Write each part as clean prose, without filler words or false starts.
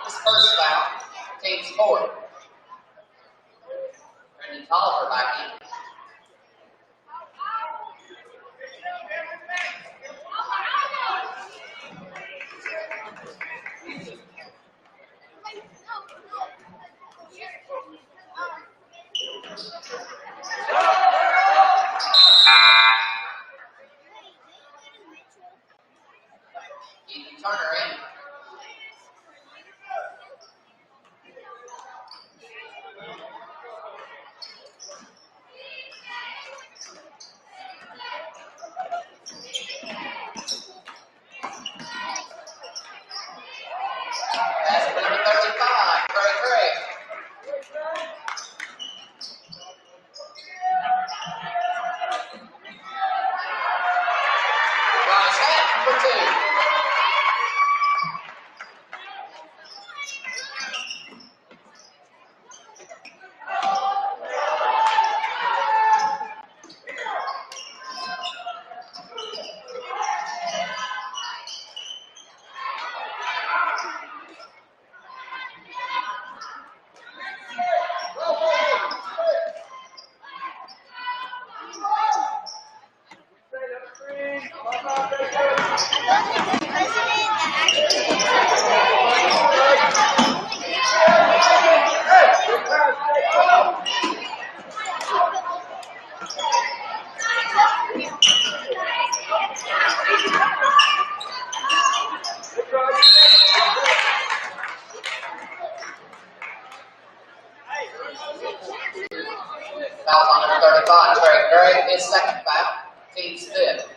His first foul, team's fourth. Brendan Tolliver back in. Ethan Turner in. That's number 35, Trey Gray. Bryce Hatton for two. Foul on number 35, Trey Gray. His second foul, team's fifth.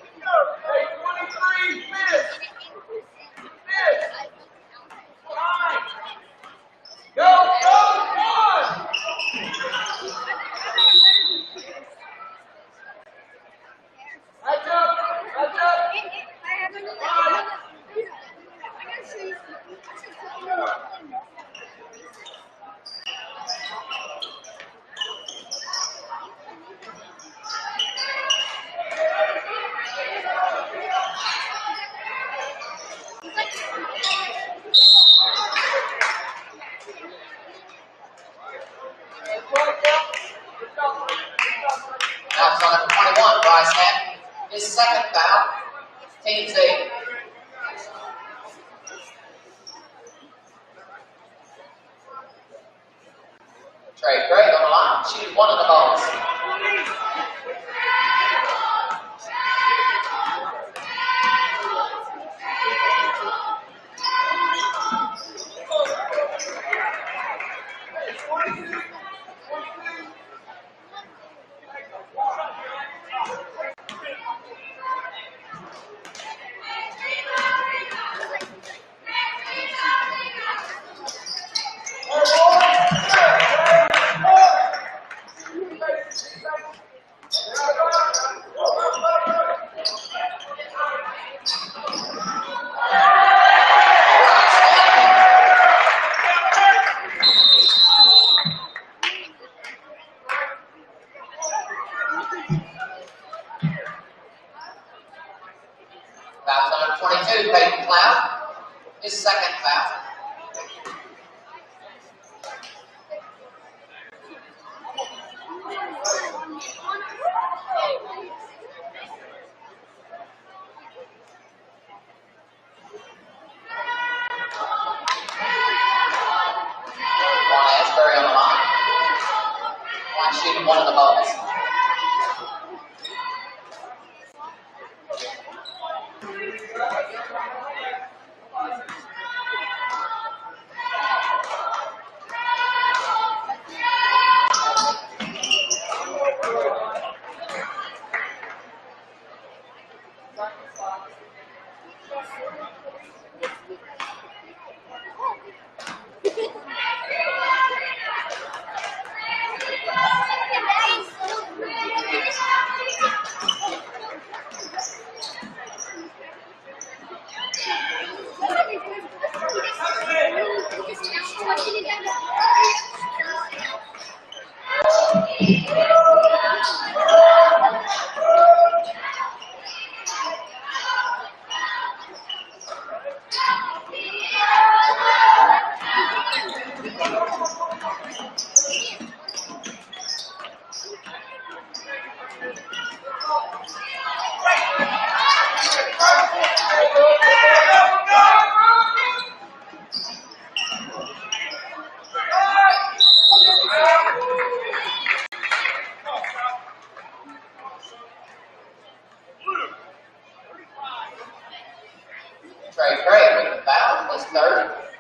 Foul's on number 21, Bryce Hatton. His second foul, team's eighth. Trey Gray on the line, shooting one of the balls. Foul's on number 22, Peyton Cloud. His second foul. Juan Asbury on the line. Juan shooting one of the balls.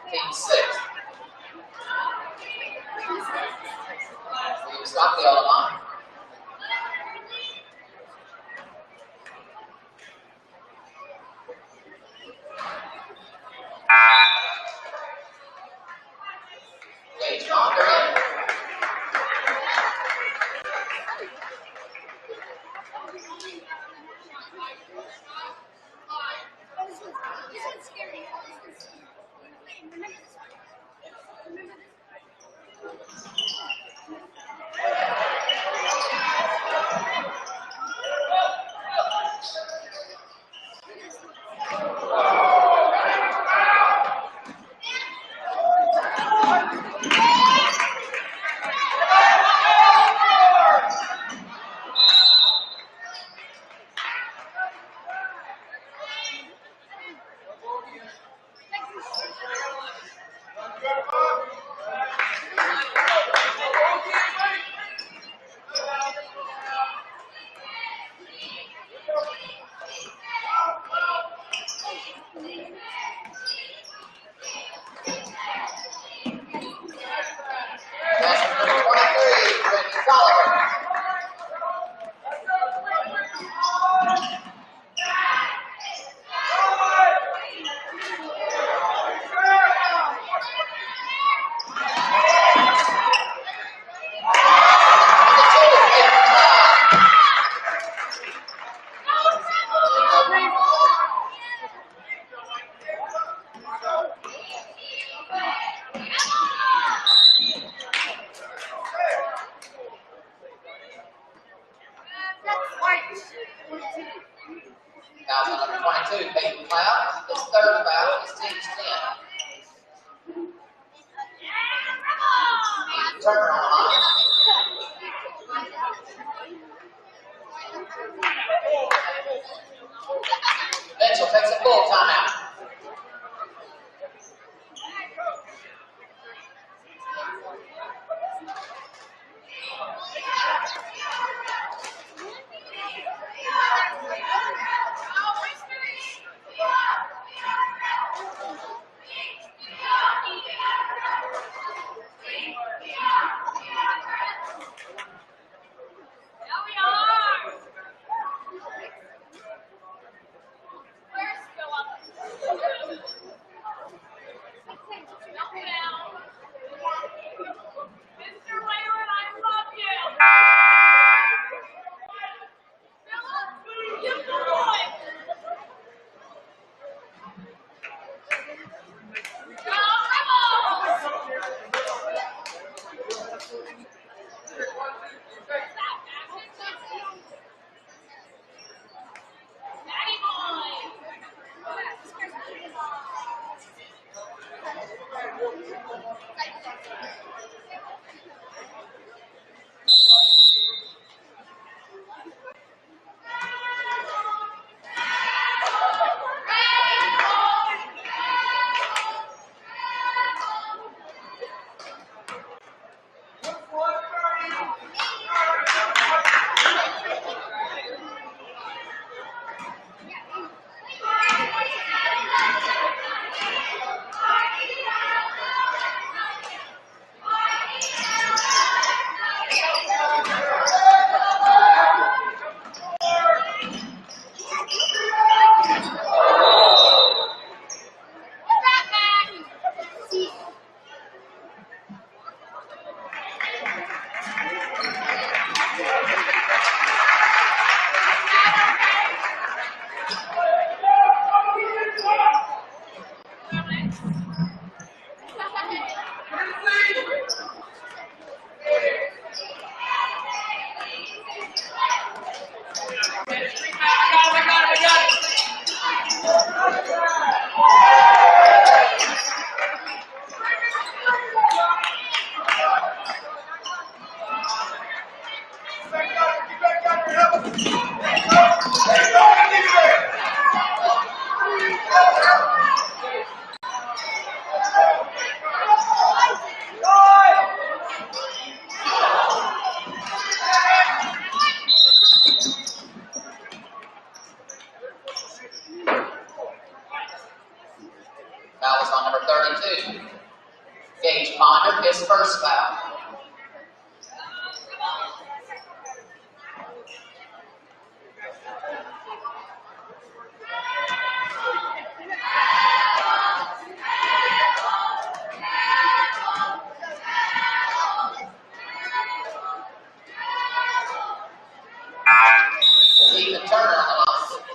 Team 6. Team Scotty on the line. Okay, John, they're in. Foul on number 22, Peyton Cloud. His third foul is team's 10. Turner on the line. Mitchell takes a full timeout. Ponder, his first foul. Stephen Turner on the line.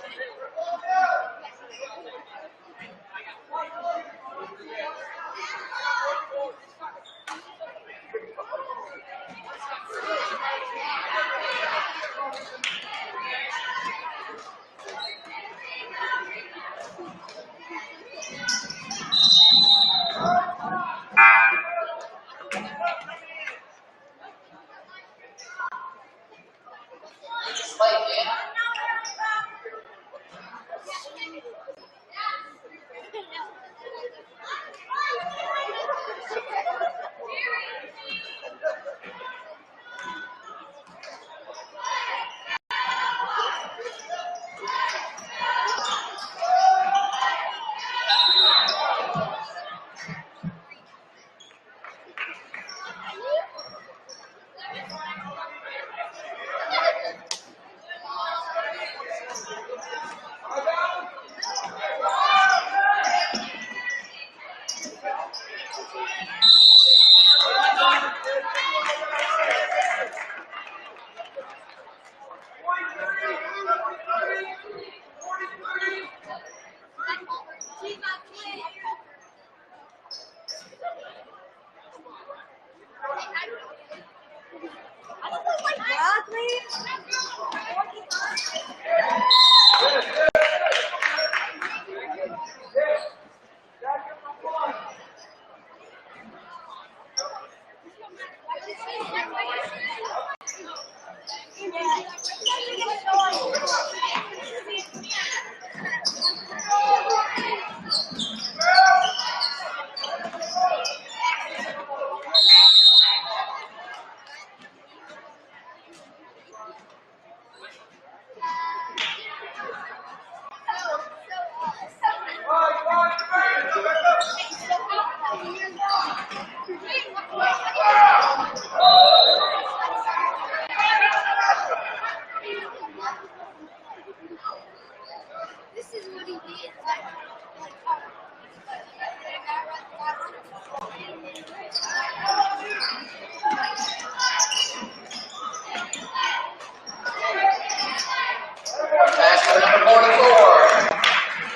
Basket number 44,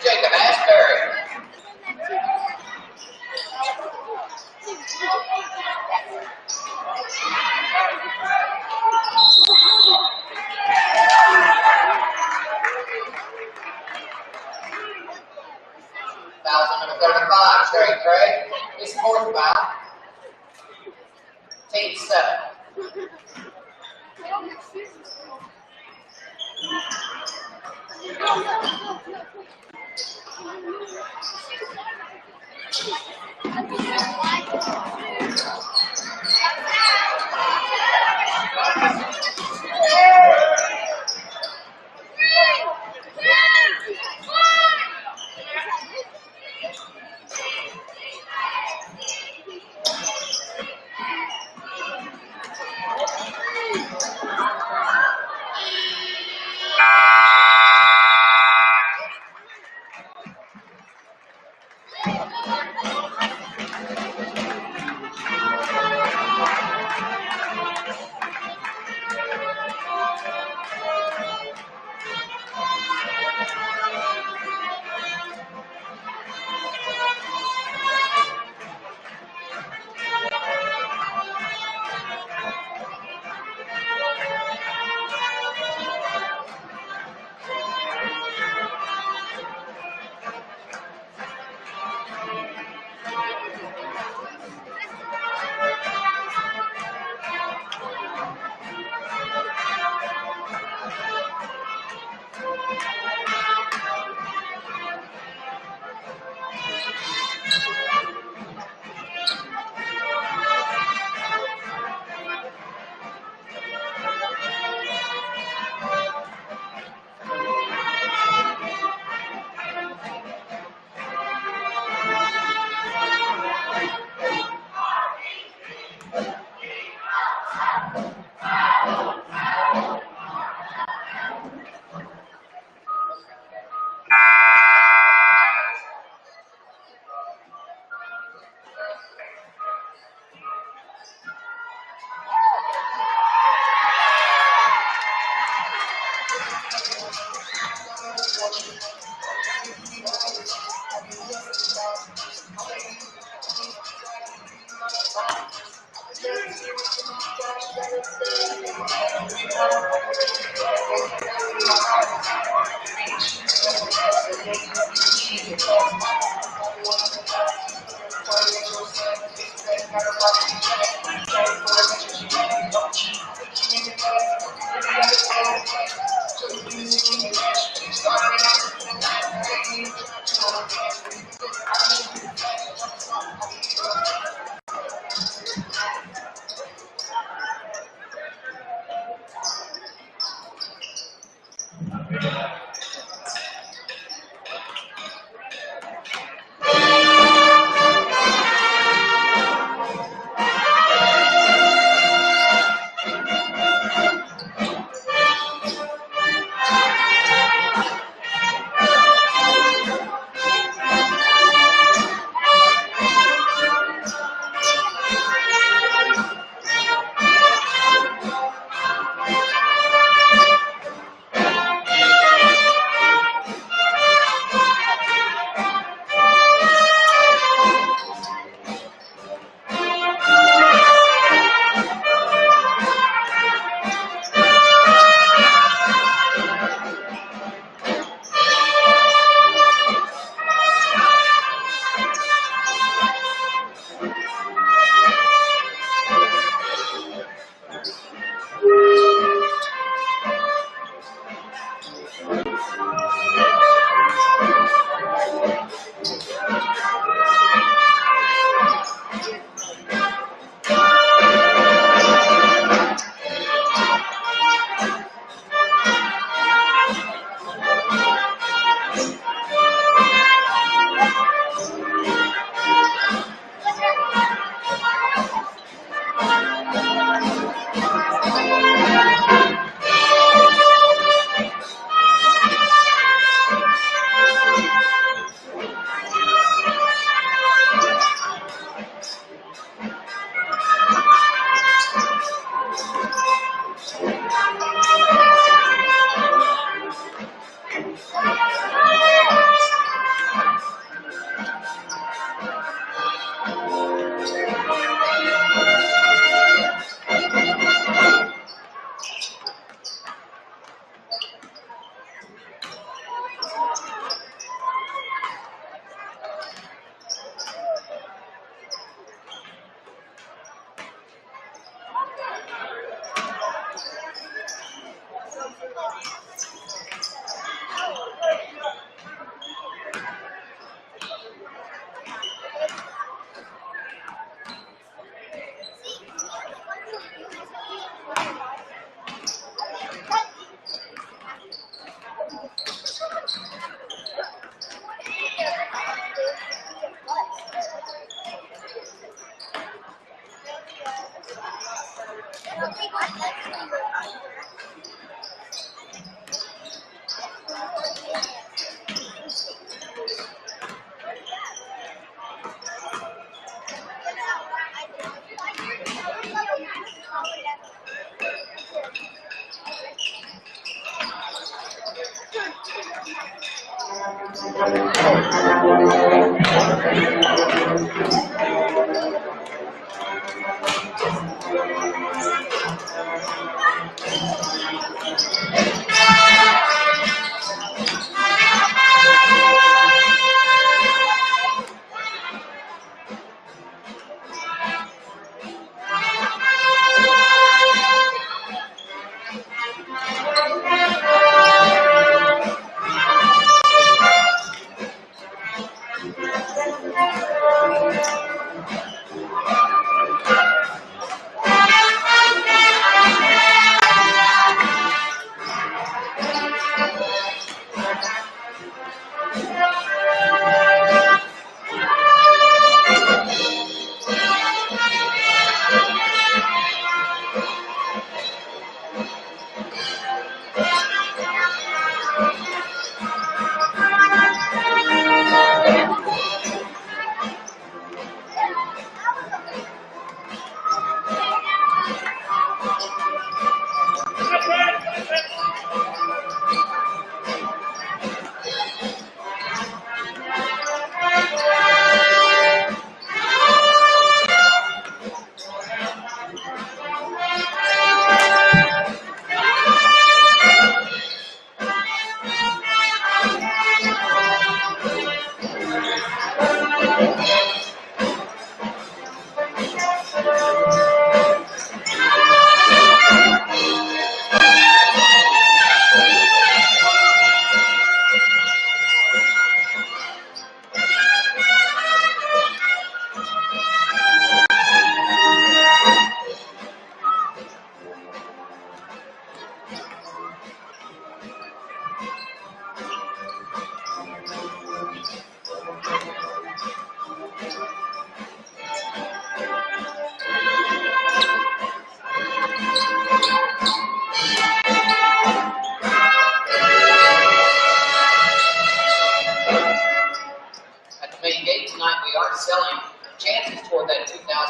Jacob Ashbury. Foul number 35, Trey Craig. His fourth foul. Team 7.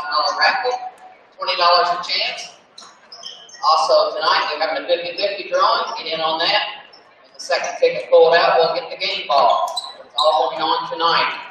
$1,000 raffle, $20 a chance. Also tonight we're having a 50-50 drawing. Get in on that. When the second ticket pulled out, we'll get the game ball. It's all going on tonight.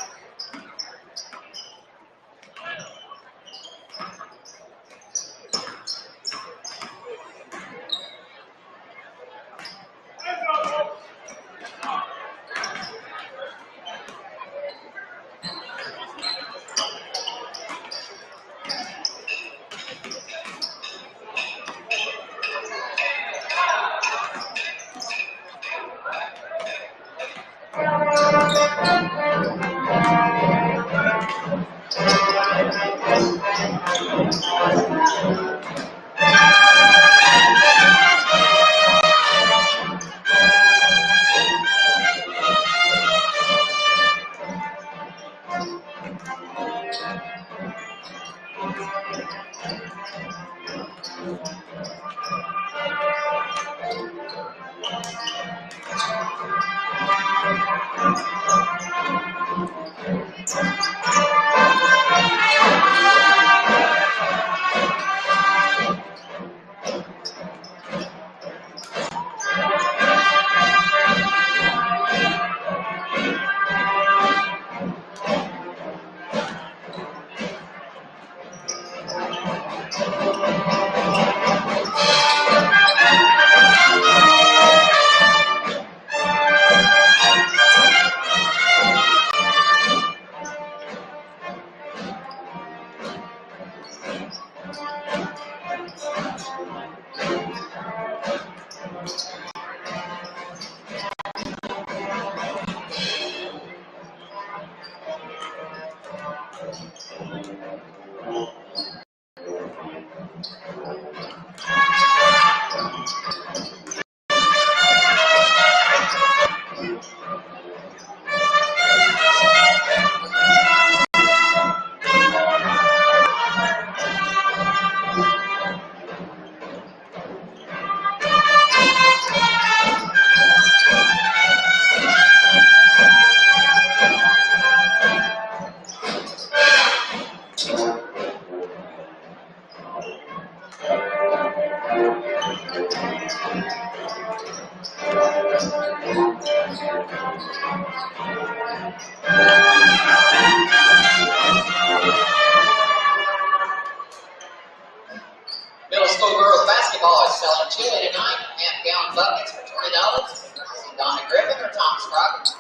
Middle school girls basketball is selling chili tonight. Half-gallon buckets for $20. Donna Griffin or Thomas Roberts.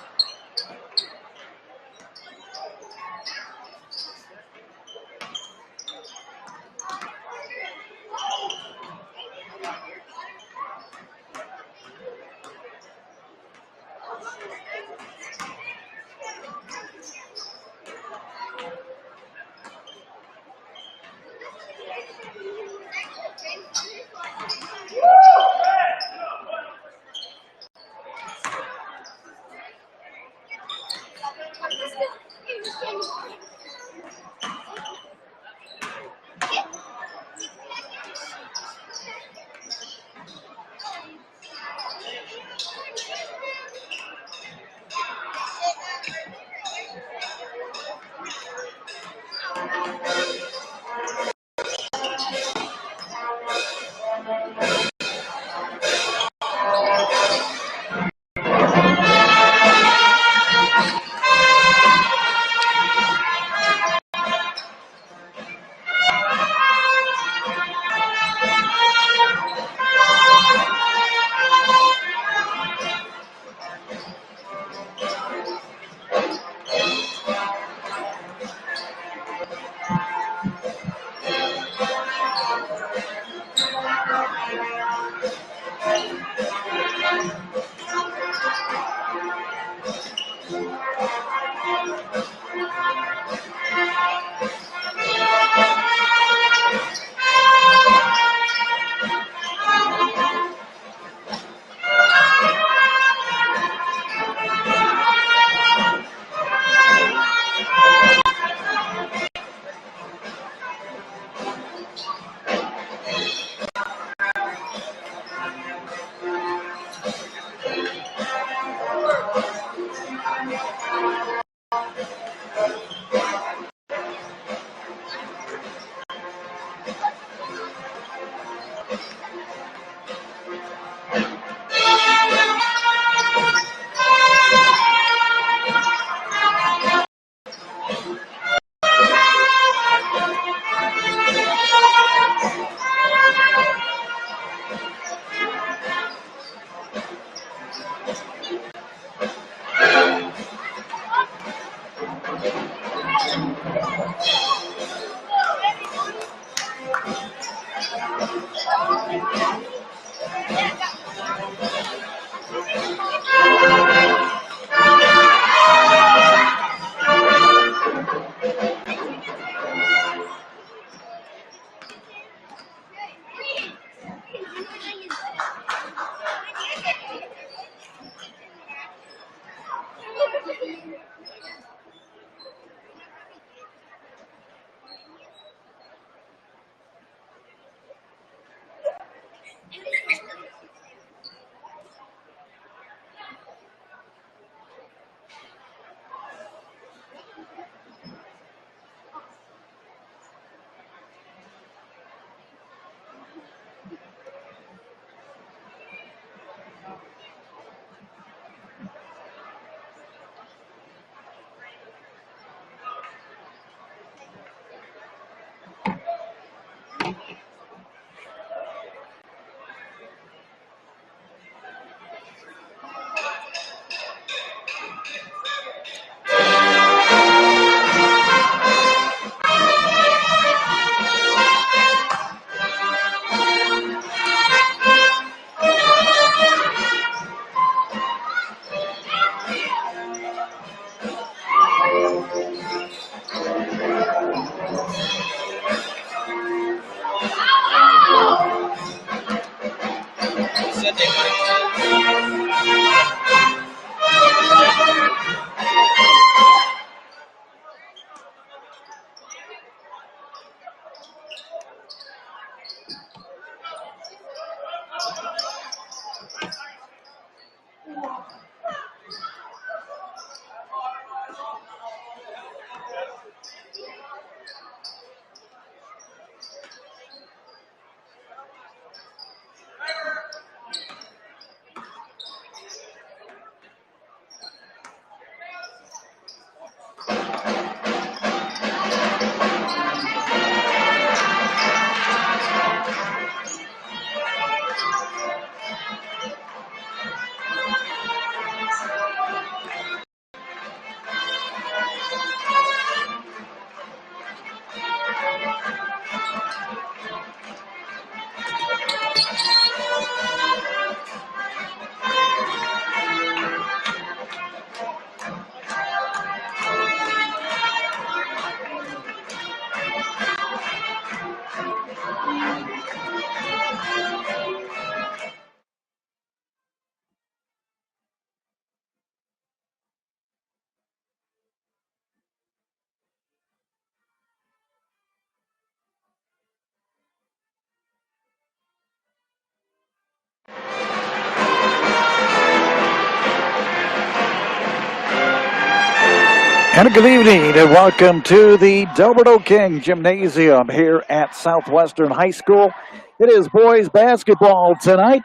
And good evening and welcome to the Delberto King Gymnasium here at Southwestern High School. It is boys basketball tonight.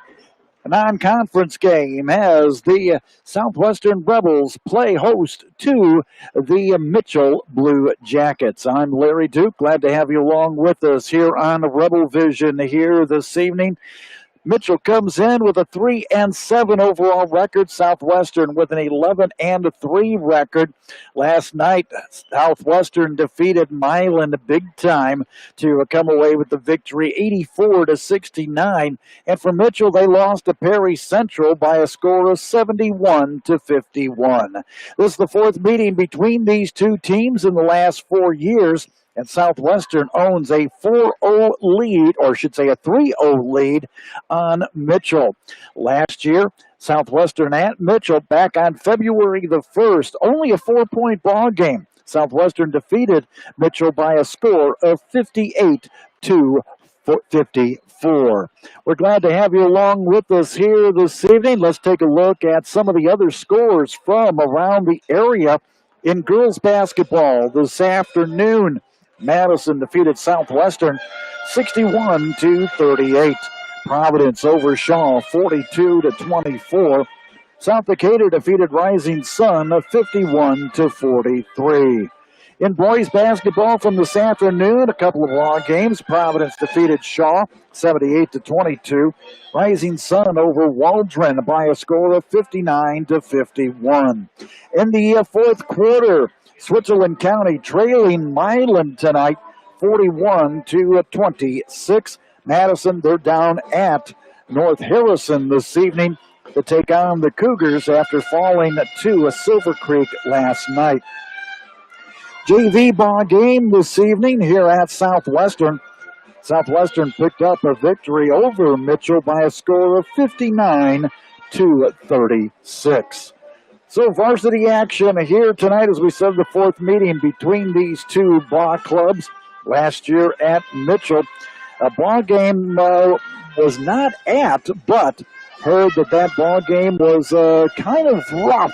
A non-conference game as the Southwestern Rebels play host to the Mitchell Blue Jackets. I'm Larry Duke. Glad to have you along with us here on Rebel Vision here this evening. Mitchell comes in with a 3-7 overall record. Southwestern with an 11-3 record. Last night, Southwestern defeated Milan big time to come away with the victory, 84-69. And for Mitchell, they lost to Perry Central by a score of 71-51. This is the fourth meeting between these two teams in the last 4 years. And Southwestern owns a 4-0 lead, or I should say a 3-0 lead on Mitchell. Last year, Southwestern at Mitchell back on February the 1st, only a 4-point ball game. Southwestern defeated Mitchell by a score of 58-54. We're glad to have you along with us here this evening. Let's take a look at some of the other scores from around the area in girls basketball this afternoon. Madison defeated Southwestern 61-38. Providence over Shaw 42-24. South Decatur defeated Rising Sun 51-43. In boys basketball from this afternoon, a couple of ball games. Providence defeated Shaw 78-22. Rising Sun over Waldron by a score of 59-51. In the fourth quarter, Switzerland County trailing Milan tonight 41-26. Madison, they're down at North Harrison this evening to take on the Cougars after falling to Silver Creek last night. JV ball game this evening here at Southwestern. Southwestern picked up a victory over Mitchell by a score of 59-36. So varsity action here tonight, as we said, the fourth meeting between these two ball clubs last year at Mitchell. A ball game was not at, but heard that ball game was kind of rough.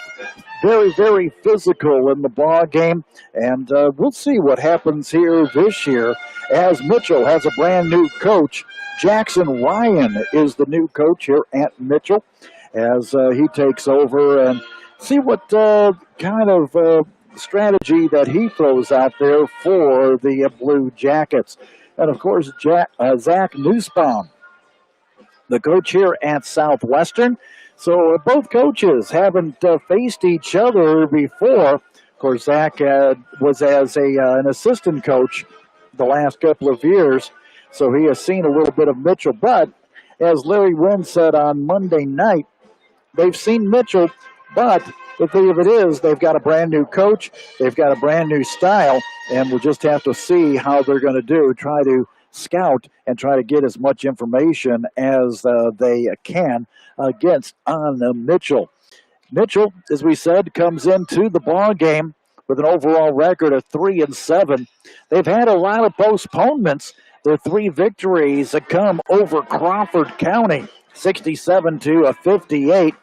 Very, very physical in the ball game, and we'll see what happens here this year as Mitchell has a brand new coach. Jackson Ryan is the new coach here at Mitchell as he takes over, and see what kind of strategy that he throws out there for the Blue Jackets. and, of course, Zach Nussbaum, the coach here at Southwestern. So both coaches haven't faced each other before. Of course, Zach was as an assistant coach the last couple of years, so he has seen a little bit of Mitchell. But as Larry Wynn said on Monday night, they've seen Mitchell, but the thing of it is they've got a brand new coach, they've got a brand new style, and we'll just have to see how they're going to do, try to scout and try to get as much information as they can against on Mitchell. Mitchell, as we said, comes into the ball game with an overall record of 3-7. They've had a lot of postponements. Their 3 victories have come over Crawford County, 67-58.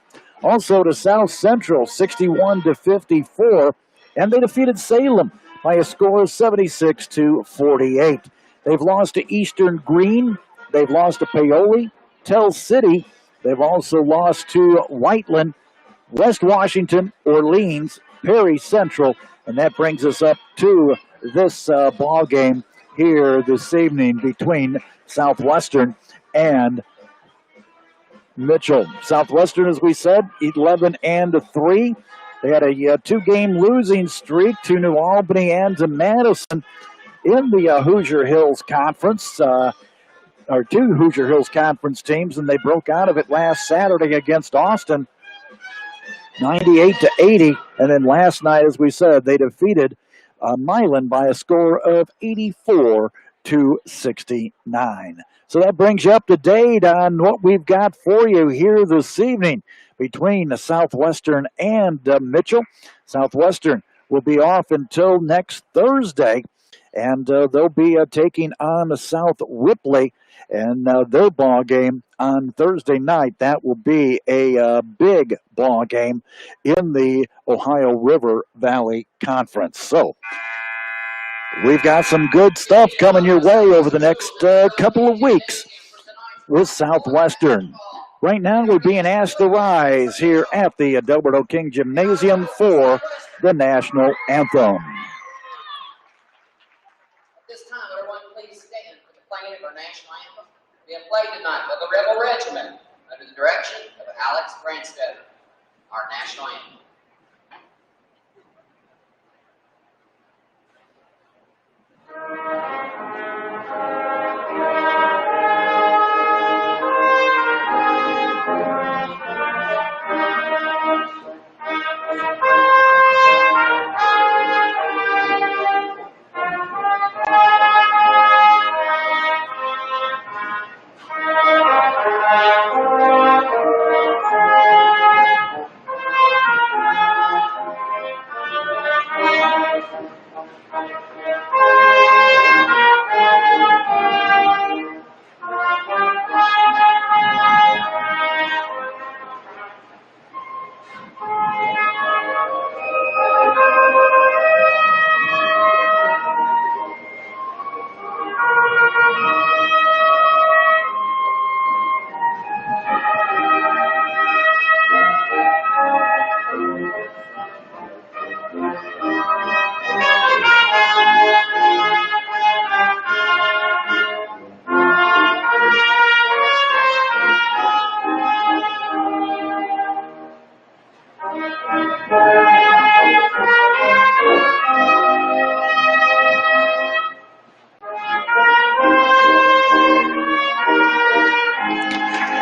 Also to South Central, 61-54. And they defeated Salem by a score of 76-48. They've lost to Eastern Green. They've lost to Paoli, Tell City. They've also lost to Whiteland, West Washington, Orleans, Perry Central. And that brings us up to this ball game here this evening between Southwestern and Mitchell. Southwestern, as we said, 11-3. They had a 2-game losing streak to New Albany and to Madison in the Hoosier Hills Conference, or 2 Hoosier Hills Conference teams, and they broke out of it last Saturday against Austin, 98-80. And then last night, as we said, they defeated Milan by a score of 84-69. So that brings you up to date on what we've got for you here this evening between the Southwestern and Mitchell. Southwestern will be off until next Thursday, and they'll be taking on South Ripley and their ball game on Thursday night. That will be a big ball game in the Ohio River Valley Conference. So we've got some good stuff coming your way over the next couple of weeks with Southwestern. Right now, we're being asked to rise here at the Delbert King Gymnasium for the national anthem. This time, everyone please stand for the playing of our national anthem being played tonight by the Rebel Regiment under the direction of Alex Branstetter, our national anthem.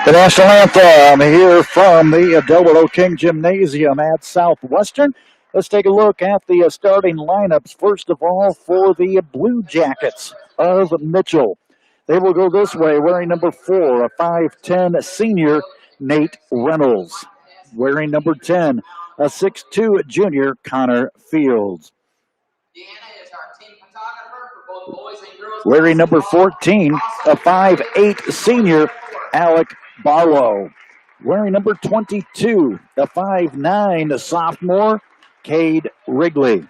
The national anthem here from the Delbert King Gymnasium at Southwestern. Let's take a look at the starting lineups. First of all, for the Blue Jackets of Mitchell. They will go this way, wearing number 4, a 5'10 senior, Nate Reynolds. Wearing number 10, a 6'2 junior, Connor Fields. Deanna is our team photographer for both boys and girls. Wearing number 14, a 5'8 senior, Alec Barlow. Wearing number 22, the 5'9 sophomore, Cade Wrigley.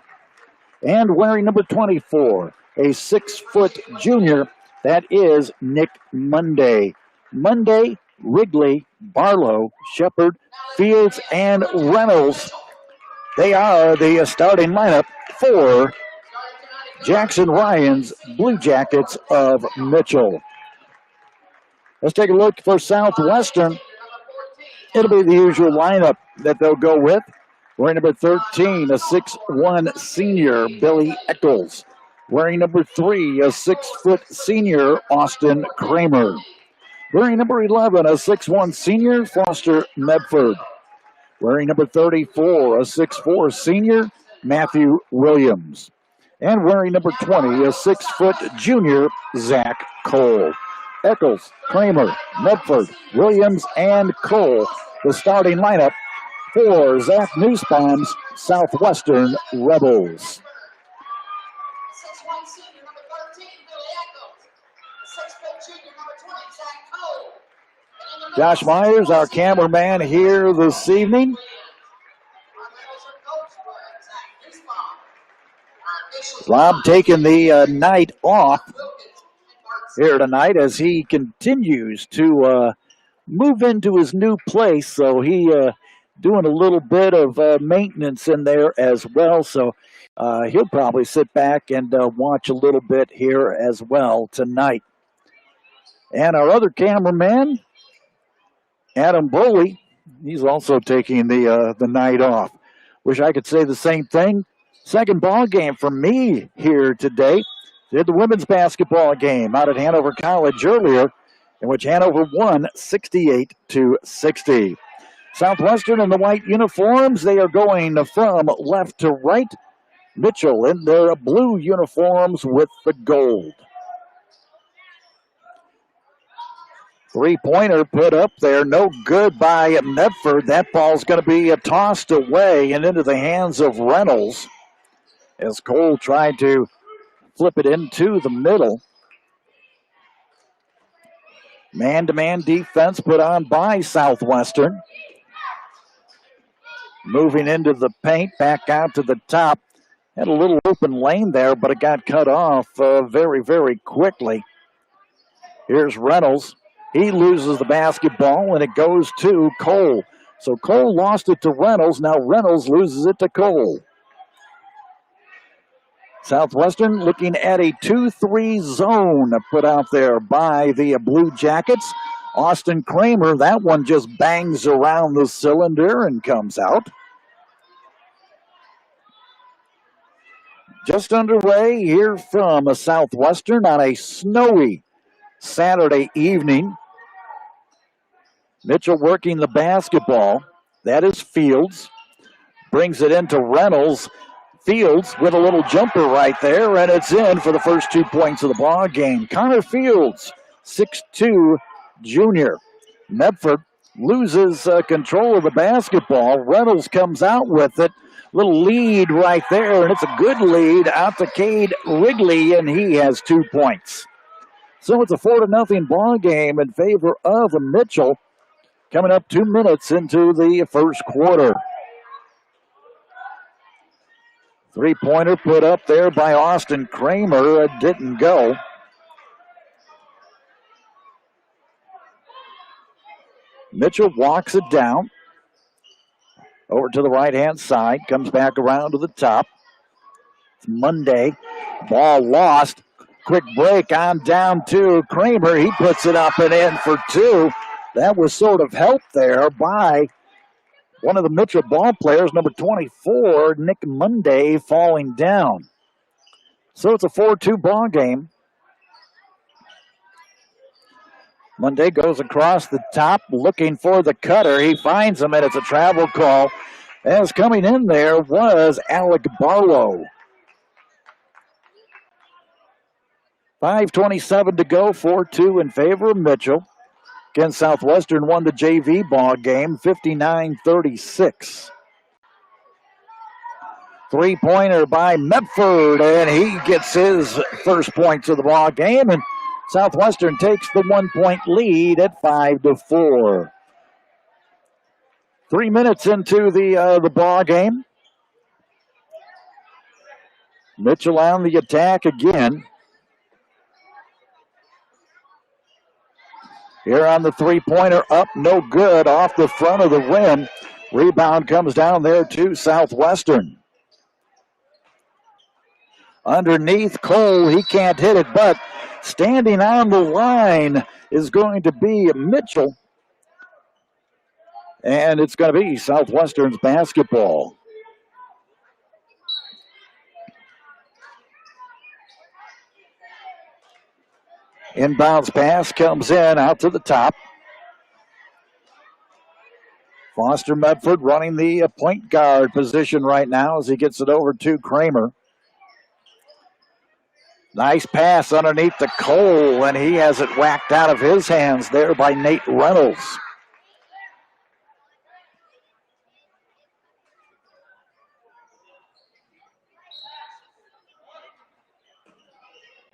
And wearing number 24, a 6-foot junior, that is Nick Monday. Monday, Wrigley, Barlow, Shepard, Fields, and Reynolds. They are the starting lineup for Jackson Ryan's Blue Jackets of Mitchell. Let's take a look for Southwestern. It'll be the usual lineup that they'll go with. Wearing number 13, a 6'1 senior, Billy Eccles. Wearing number 3, a 6-foot senior, Austin Kramer. Wearing number 11, a 6'1 senior, Foster Medford. Wearing number 34, a 6'4 senior, Matthew Williams. And wearing number 20, a 6-foot junior, Zach Cole. Eccles, Kramer, Medford, Williams, and Cole, the starting lineup for Zach Nussbaum's Southwestern Rebels. 6'1 senior, number 13, Billy Eccles. 6' junior, number 20, Zach Cole. Josh Myers, our cameraman here this evening. Bob taking the night off here tonight as he continues to move into his new place. So he doing a little bit of maintenance in there as well. So he'll probably sit back and watch a little bit here as well tonight. And our other cameraman, Adam Boley, he's also taking the night off. Wish I could say the same thing. Second ball game for me here today. Did the women's basketball game out at Hanover College earlier, in which Hanover won 68-60. Southwestern in the white uniforms, they are going from left to right. Mitchell in their blue uniforms with the gold. Three-pointer put up there, no good by Medford. That ball's going to be tossed away and into the hands of Reynolds as Cole tried to flip it into the middle. Man-to-man defense put on by Southwestern. Moving into the paint, back out to the top. Had a little open lane there, but it got cut off very, very quickly. Here's Reynolds. He loses the basketball, and it goes to Cole. So Cole lost it to Reynolds. Now Reynolds loses it to Cole. Southwestern looking at a 2-3 zone put out there by the Blue Jackets. Austin Kramer, that one just bangs around the cylinder and comes out. Just underway here from Southwestern on a snowy Saturday evening. Mitchell working the basketball. That is Fields. Brings it into Reynolds. Fields with a little jumper right there, and it's in for the first 2 points of the ball game. Connor Fields, 6'2", junior. Medford loses control of the basketball. Reynolds comes out with it. Little lead right there, and it's a good lead out to Cade Wrigley, and he has 2 points. So it's a 4-0 ball game in favor of Mitchell. Coming up 2 minutes into the first quarter. Three-pointer put up there by Austin Kramer. It didn't go. Mitchell walks it down. Over to the right-hand side. Comes back around to the top. It's Monday. Ball lost. Quick break on down to Kramer. He puts it up and in for 2. That was sort of helped there by one of the Mitchell ball players, number 24, Nick Monday, falling down. So it's a 4-2 ball game. Monday goes across the top looking for the cutter. He finds him, and it's a travel call. As coming in there was Alec Barlow. 5:27 to go, 4-2 in favor of Mitchell. Again, Southwestern won the JV ball game, 59-36. Three-pointer by Medford, and he gets his first points of the ball game, and Southwestern takes the 1-point lead at 5-4. 3 minutes into the ball game. Mitchell on the attack again. Here on the three-pointer, up, no good, off the front of the rim. Rebound comes down there to Southwestern. Underneath Cole, he can't hit it, but standing on the line is going to be Mitchell. And it's going to be Southwestern's basketball. Inbounds pass comes in out to the top. Foster Medford running the point guard position right now as he gets it over to Kramer. Nice pass underneath to Cole, and he has it whacked out of his hands there by Nate Reynolds.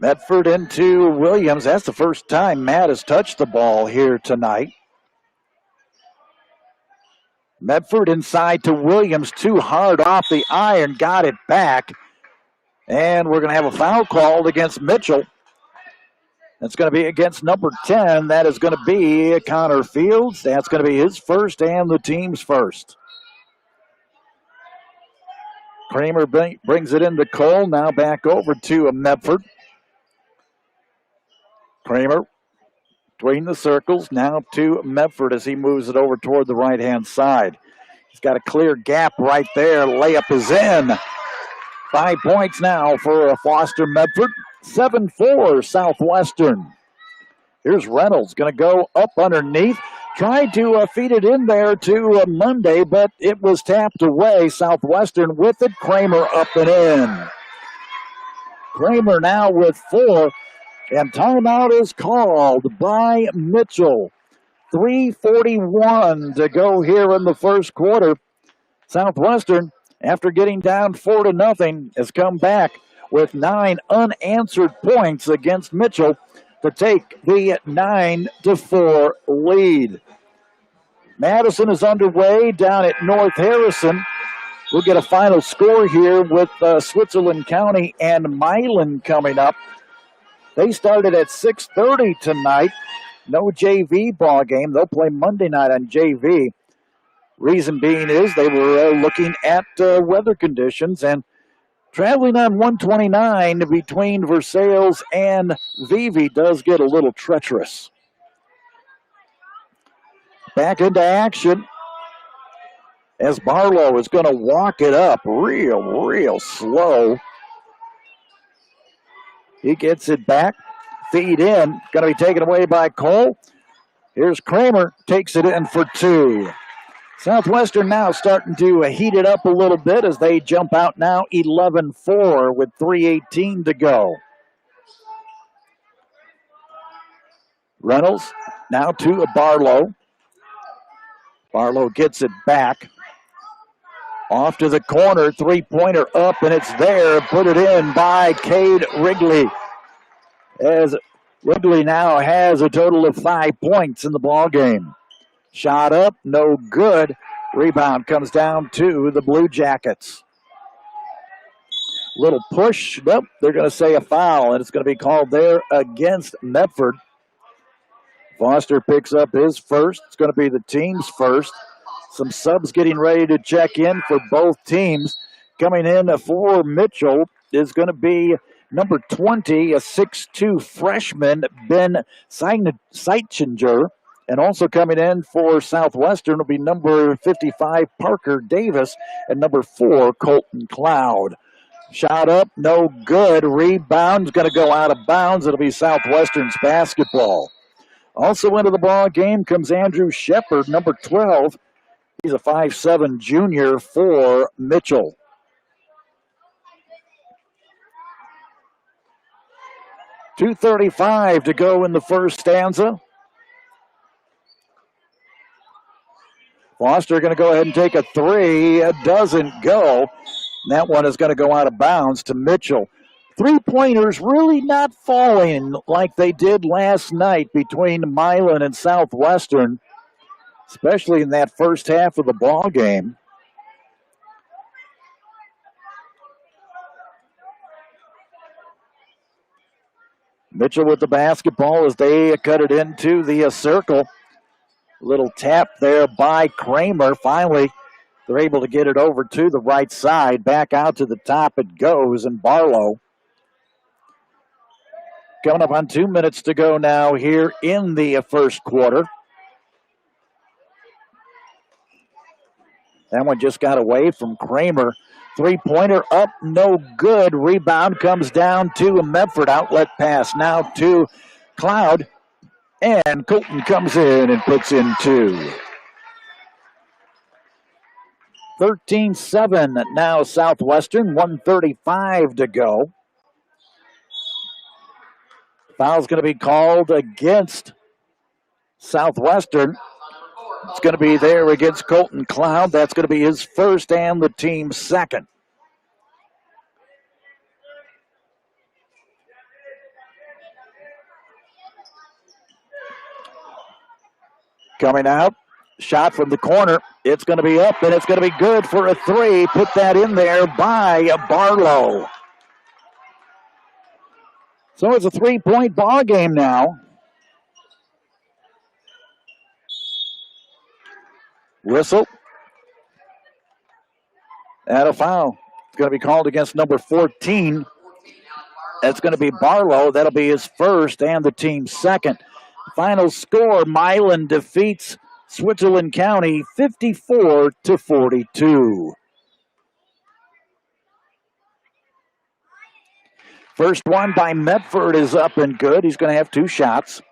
Medford into Williams. That's the first time Matt has touched the ball here tonight. Medford inside to Williams, too hard off the iron, got it back. And we're going to have a foul called against Mitchell. That's going to be against number 10. That is going to be Connor Fields. That's going to be his first and the team's first. Kramer brings it into Cole. Now back over to Medford. Kramer between the circles. Now to Medford as he moves it over toward the right-hand side. He's got a clear gap right there. Layup is in. 5 points now for Foster Medford. 7-4 Southwestern. Here's Reynolds going to go up underneath. Tried to feed it in there to Monday, but it was tapped away. Southwestern with it. Kramer up and in. Kramer now with 4. And timeout is called by Mitchell. 3:41 to go here in the first quarter. Southwestern, after getting down 4-0, has come back with 9 unanswered points against Mitchell to take the 9-4 lead. Madison is underway down at North Harrison. We'll get a final score here with Switzerland County and Milan coming up. They started at 6:30 tonight. No JV ball game. They'll play Monday night on JV. Reason being is they were looking at weather conditions, and traveling on 129 between Versailles and Vevey does get a little treacherous. Back into action as Barlow is going to walk it up real slow. He gets it back. Feed in. Going to be taken away by Cole. Here's Kramer. Takes it in for 2. Southwestern now starting to heat it up a little bit as they jump out now 11-4 with 3:18 to go. Reynolds now to Barlow. Barlow gets it back. Off to the corner, three-pointer up, and it's there. Put it in by Cade Wrigley. As Wrigley now has a total of 5 points in the ball game. Shot up, no good. Rebound comes down to the Blue Jackets. Little push. Nope, they're going to say a foul, and it's going to be called there against Medford. Foster picks up his first. It's going to be the team's first. Some subs getting ready to check in for both teams. Coming in for Mitchell is going to be number 20, a 6'2 freshman, Ben Seitchinger. And also coming in for Southwestern will be number 55, Parker Davis, and number 4, Colton Cloud. Shot up, no good. Rebound's going to go out of bounds. It'll be Southwestern's basketball. Also into the ball game comes Andrew Shepard, number 12. He's a 5'7 junior for Mitchell. .235 to go in the first stanza. Foster going to go ahead and take a three. It doesn't go. That one is going to go out of bounds to Mitchell. Three-pointers really not falling like they did last night between Milan and Southwestern, especially in that first half of the ball game. Mitchell with the basketball as they cut it into the circle. Little tap there by Kramer. Finally, they're able to get it over to the right side. Back out to the top it goes, and Barlow Coming up on 2 minutes to go now here in the first quarter. That one just got away from Kramer. Three-pointer up, no good. Rebound comes down to Medford. Outlet pass now to Cloud. And Colton comes in and puts in two. 13-7 now Southwestern. 1:35 to go. Foul's going to be called against Southwestern. It's going to be there against Colton Cloud. That's going to be his first and the team's second. Coming out, shot from the corner. It's going to be up, and it's going to be good for a three. Put that in there by Barlow. So it's a three-point ball game now. Whistle. And a foul. It's going to be called against number 14. That's going to be Barlow. That'll be his first and the team's second. Final score, Milan defeats Switzerland County 54-42. First one by Medford is up and good. He's going to have two shots.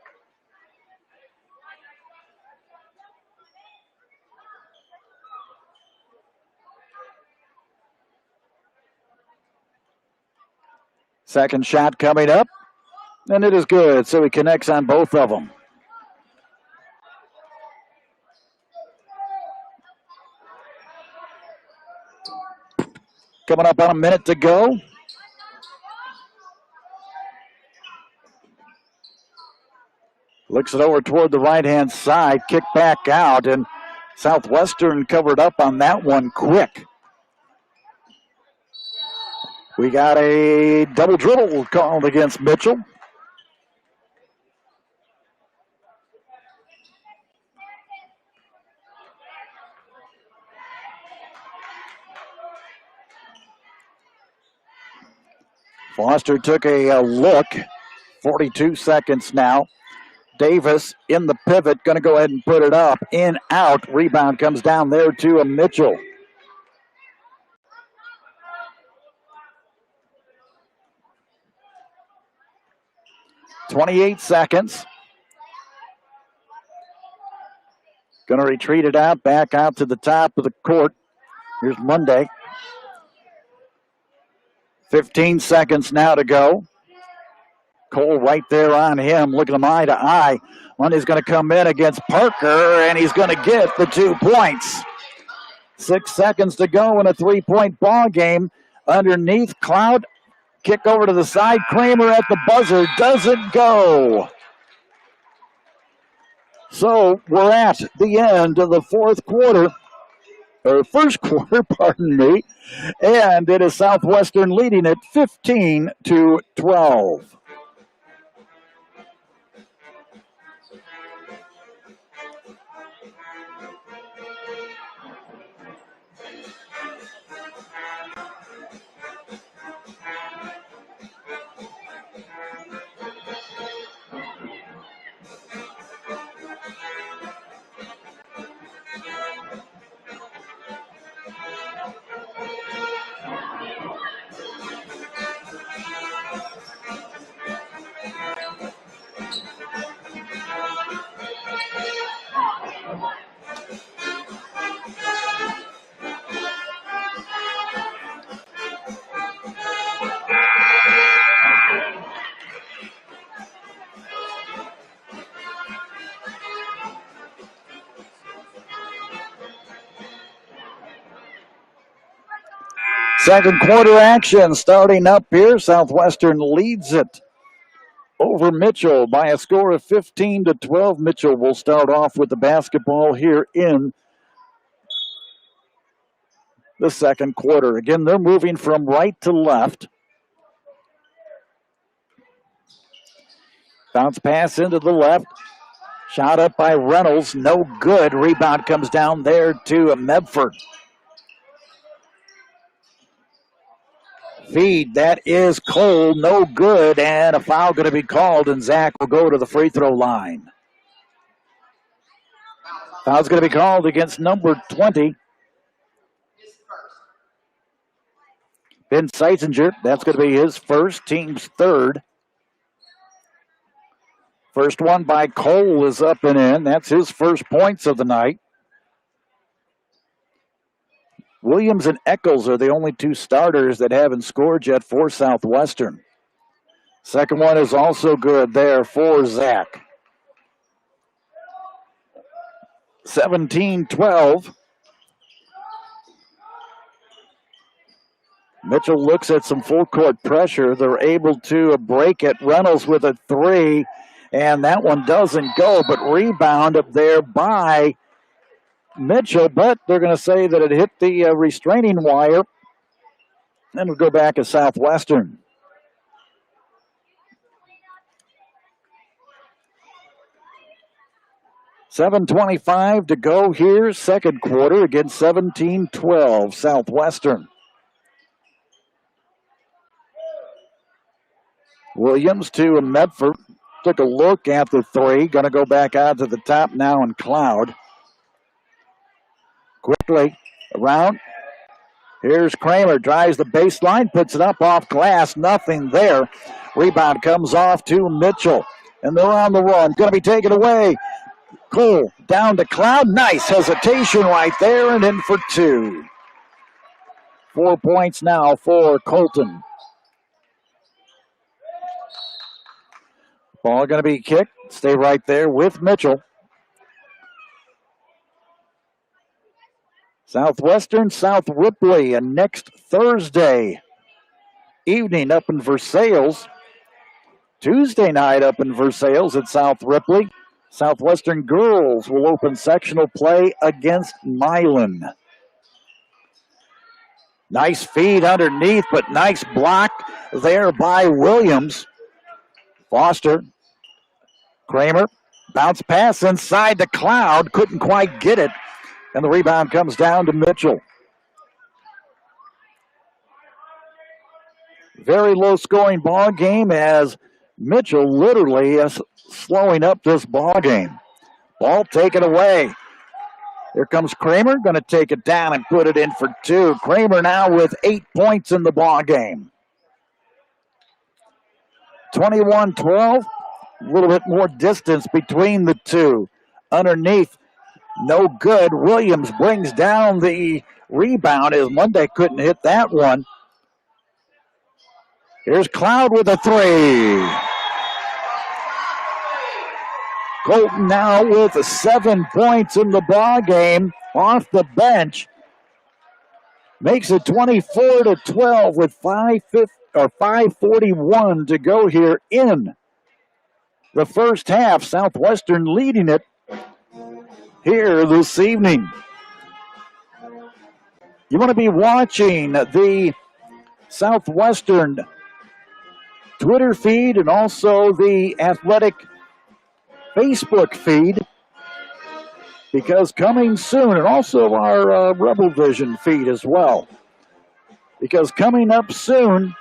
Second shot coming up, and it is good, so he connects on both of them. Coming up on a minute to go. Looks it over toward the right-hand side, kick back out, and Southwestern covered up on that one quick. We got a double dribble called against Mitchell. Foster took a look. 42 seconds now. Davis in the pivot, going to go ahead and put it up. In, out. Rebound comes down there to a Mitchell. .28 seconds. Going to retreat it out, back out to the top of the court. Here's Monday. 15 seconds now to go. Cole right there on him, looking him eye to eye. Monday's going to come in against Parker, and he's going to get the 2 points. 6 seconds to go in a three-point ball game. Underneath, Cloud. Kick over to the side. Kramer at the buzzer. Doesn't go. So we're at the end of the first quarter, pardon me. And it is Southwestern leading it 15-12. Second quarter action starting up here. Southwestern leads it over Mitchell by a score of 15-12. Mitchell will start off with the basketball here in the second quarter. Again, they're moving from right to left. Bounce pass into the left. Shot up by Reynolds. No good. Rebound comes down there to Medford. Feed, that is Cole, no good, and a foul going to be called, and Zach will go to the free throw line. Foul's going to be called against number 20, Ben Seitzinger. That's going to be his first, team's third. First one by Cole is up and in. That's his first points of the night. Williams and Eccles are the only two starters that haven't scored yet for Southwestern. Second one is also good there for Zach. 17-12. Mitchell looks at some full court pressure. They're able to break it. Reynolds with a three, and that one doesn't go, but rebound up there by Mitchell, but they're going to say that it hit the restraining wire, and we'll go back to Southwestern. $7:25 to go here, second quarter, against 17-12 Southwestern. Williams to Medford. Took a look at the three. Going to go back out to the top now and Cloud. Quickly around. Here's Kramer. Drives the baseline. Puts it up off glass. Nothing there. Rebound comes off to Mitchell. And they're on the run. Going to be taken away. Cole down to Cloud. Nice hesitation right there and in for two. 4 points now for Colton. Ball going to be kicked. Stay right there with Mitchell. Southwestern, South Ripley, and next Thursday evening up in Versailles. Tuesday night up in Versailles at South Ripley. Southwestern girls will open sectional play against Milan. Nice feed underneath, but nice block there by Williams. Foster. Kramer. Bounce pass inside the Cloud. Couldn't quite get it. And the rebound comes down to Mitchell. Very low scoring ball game as Mitchell literally is slowing up this ball game. Ball taken away. Here comes Kramer, going to take it down and put it in for two. Kramer now with 8 points in the ball game. 21-12, a little bit more distance between the two. Underneath, no good. Williams brings down the rebound as Monday couldn't hit that one. Here's Cloud with a three. Colton now with 7 points in the ball game off the bench. Makes it 24-12 with 5:41 to go here in the first half. Southwestern leading it here this evening. You want to be watching the Southwestern Twitter feed and also the Athletic Facebook feed, because coming soon, and also our Rebel Vision feed as well, because coming up soon,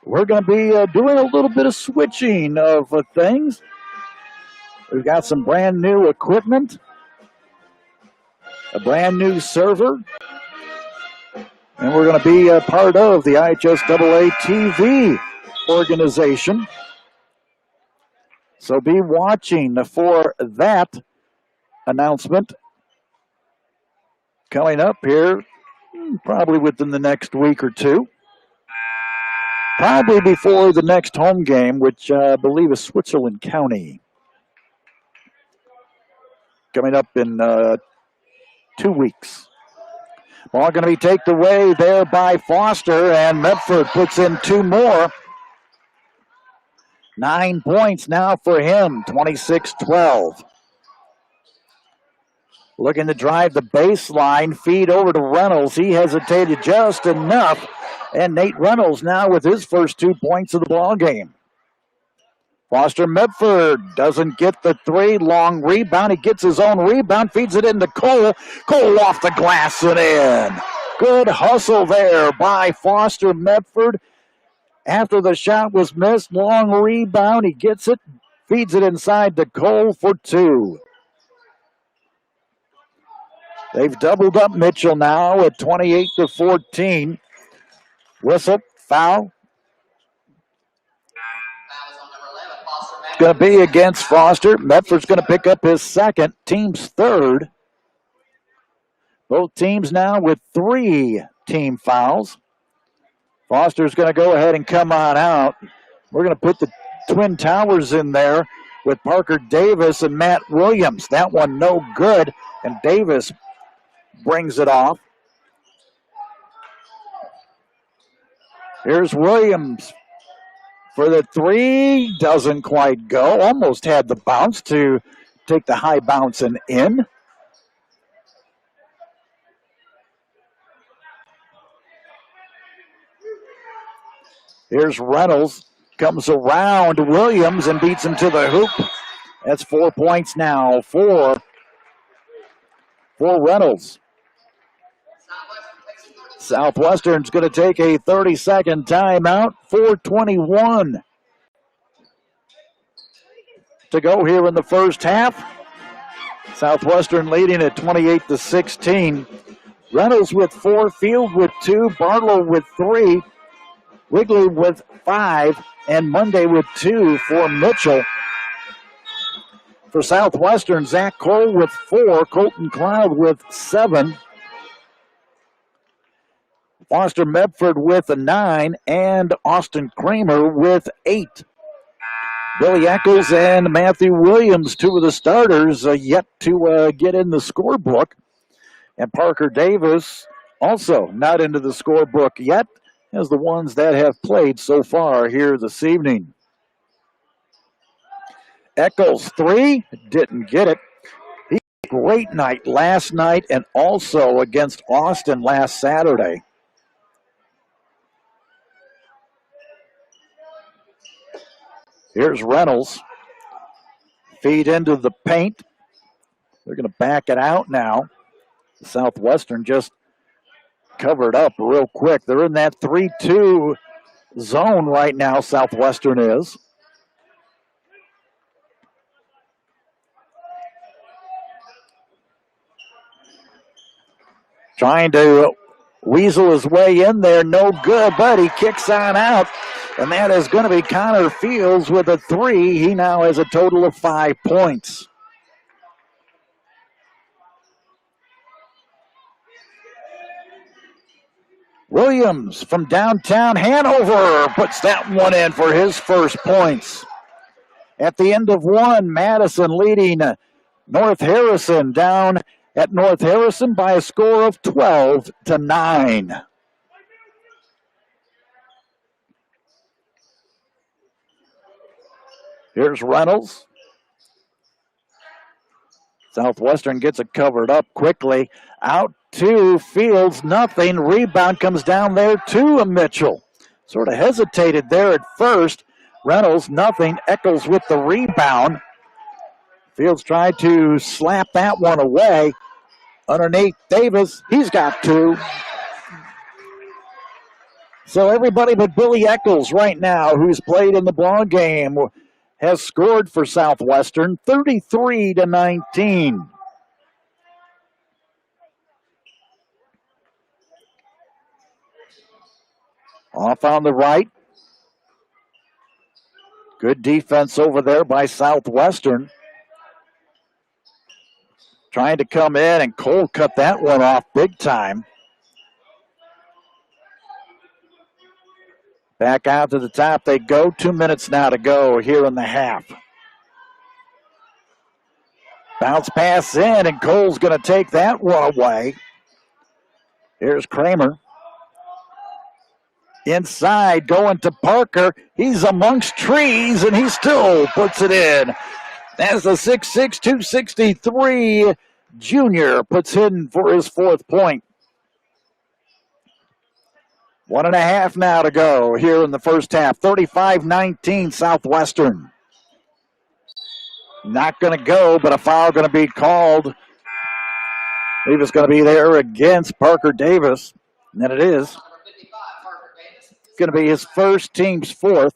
we're going to be doing a little bit of switching of things. We've got some brand new equipment, a brand new server, and we're going to be a part of the IHSAA TV organization. So be watching for that announcement coming up here probably within the next week or two. Probably before the next home game, which I believe is Switzerland County. Coming up in 2 weeks. Ball going to be taken away there by Foster, and Medford puts in two more. 9 points now for him, 26-12. Looking to drive the baseline, feed over to Reynolds. He hesitated just enough, and Nate Reynolds now with his first 2 points of the ball game. Foster Medford doesn't get the three. Long rebound. He gets his own rebound, feeds it into Cole. Cole off the glass and in. Good hustle there by Foster Medford. After the shot was missed, long rebound. He gets it, feeds it inside to Cole for two. They've doubled up Mitchell now at 28-14. Whistle, foul. Going to be against Foster. Medford's going to pick up his second, team's third. Both teams now with 3 team fouls. Foster's going to go ahead and come on out. We're going to put the Twin Towers in there with Parker Davis and Matt Williams. That one no good, and Davis brings it off. Here's Williams for the three. Doesn't quite go. Almost had the bounce to take the high bounce and in. Here's Reynolds. Comes around Williams and beats him to the hoop. That's 4 points now for Reynolds. Southwestern's going to take a 30-second timeout. 4:21 to go here in the first half. Southwestern leading at 28-16. Reynolds with 4, Field with 2, Barlow with 3, Wrigley with 5, and Monday with 2 for Mitchell. For Southwestern, Zach Cole with 4, Colton Cloud with 7, Foster Medford with a 9, and Austin Kramer with 8. Billy Eccles and Matthew Williams, 2 of the starters, yet to get in the scorebook. And Parker Davis also not into the scorebook yet, as the ones that have played so far here this evening. Eccles 3, didn't get it. He had a great night last night and also against Austin last Saturday. Here's Reynolds. Feed into the paint. They're going to back it out now. Southwestern just covered up real quick. They're in that 3-2 zone right now, Southwestern is. Trying to weasel his way in there, no good, but he kicks on out. And that is going to be Connor Fields with a 3. He now has a total of 5 points. Williams from downtown Hanover puts that one in for his first points. At the end of one, Madison leading North Harrison down at North Harrison by a score of 12-9. Here's Reynolds. Southwestern gets it covered up quickly. Out to Fields, nothing. Rebound comes down there to Mitchell. Sort of hesitated there at first. Reynolds, nothing. Eccles with the rebound. Fields tried to slap that one away. Underneath Davis, he's got 2. So everybody but Billy Eccles right now, who's played in the ball game, has scored for Southwestern, 33-19. Off on the right. Good defense over there by Southwestern. Trying to come in, and Cole cut that one off big time. Back out to the top they go. 2 minutes now to go here in the half. Bounce pass in, and Cole's going to take that one away. Here's Kramer. Inside, going to Parker. He's amongst trees, and he still puts it in. That's the 6'6", 263 junior puts in for his 4th point. 1.5 now to go here in the first half. 35-19 Southwestern. Not going to go, but a foul going to be called. I believe it's going to be there against Parker Davis. And it is. Number 55, Parker Davis. Going to be his first, team's fourth.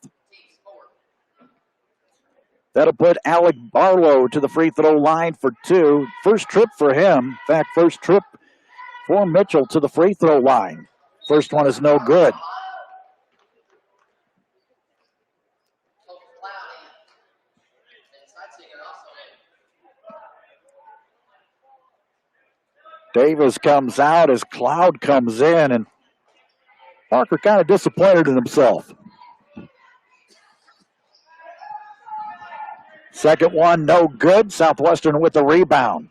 That'll put Alec Barlow to the free throw line for two. First trip for him. In fact, first trip for Mitchell to the free throw line. First one is no good. Davis comes out as Cloud comes in, and Parker kind of disappointed in himself. Second one, no good. Southwestern with the rebound.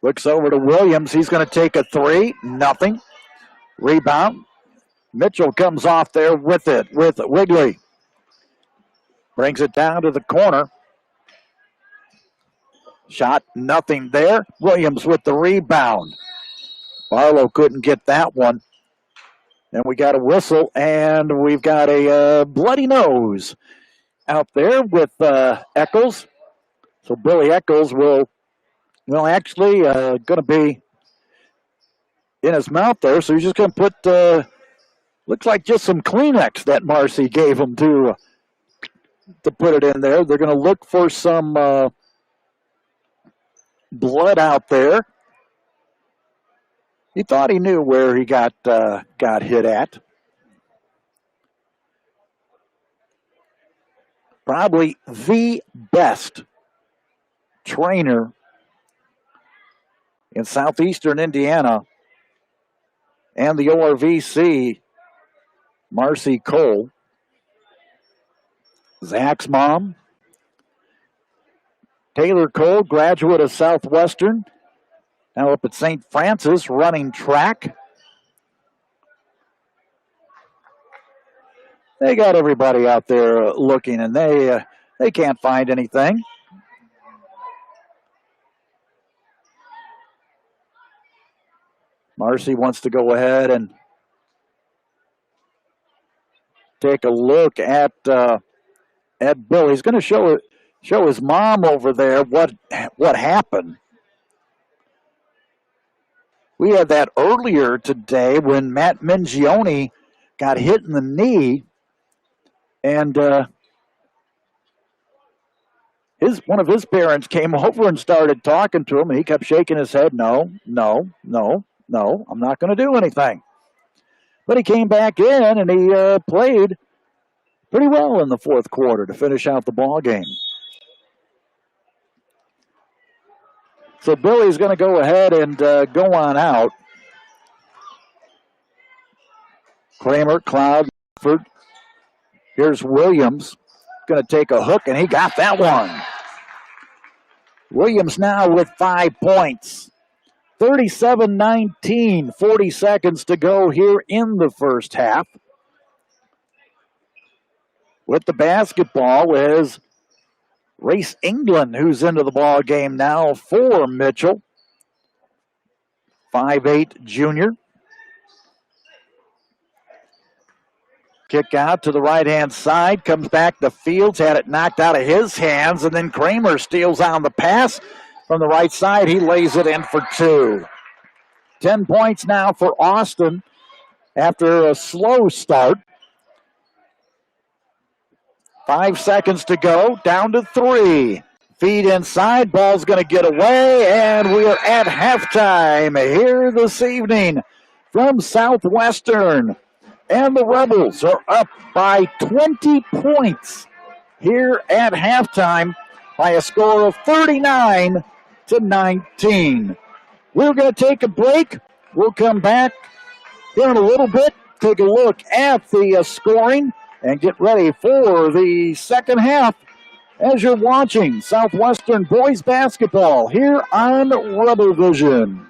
Looks over to Williams. He's going to take a three. Nothing. Rebound. Mitchell comes off there with it, with Wigley. Brings it down to the corner. Shot, nothing there. Williams with the rebound. Barlow couldn't get that one. And we got a whistle, and we've got a bloody nose out there with Eccles. So Billy Eccles will actually going to be in his mouth there. So he's just going to put, looks like just some Kleenex that Marcy gave him to put it in there. They're going to look for some blood out there. He thought he knew where he got hit at. Probably the best trainer in southeastern Indiana and the ORVC, Marcy Cole. Zach's mom, Taylor Cole, graduate of Southwestern, now up at St. Francis running track. They got everybody out there looking, and they can't find anything. Marcy wants to go ahead and take a look at Bill. He's going to show his mom over there what happened. We had that earlier today when Matt Mingione got hit in the knee, and one of his parents came over and started talking to him, and he kept shaking his head, no, I'm not going to do anything. But he came back in, and he played pretty well in the fourth quarter to finish out the ball game. So Billy's going to go ahead and go on out. Kramer, Cloud, Medford. Here's Williams. Going to take a hook, and he got that one. Williams now with 5 points. 37-19, 40 seconds to go here in the first half. With the basketball is Race England, who's into the ball game now for Mitchell. 5'8" junior. Kick out to the right-hand side, comes back to Fields, had it knocked out of his hands, and then Kramer steals on the pass from the right side. He lays it in for two. 10 points now for Austin after a slow start. 5 seconds to go, down to 3. Feed inside, ball's going to get away, and we are at halftime here this evening from Southwestern. And the Rebels are up by 20 points here at halftime by a score of 39-19. We're going to take a break. We'll come back here in a little bit, take a look at the scoring, and get ready for the second half as you're watching Southwestern boys basketball here on Rebel Vision.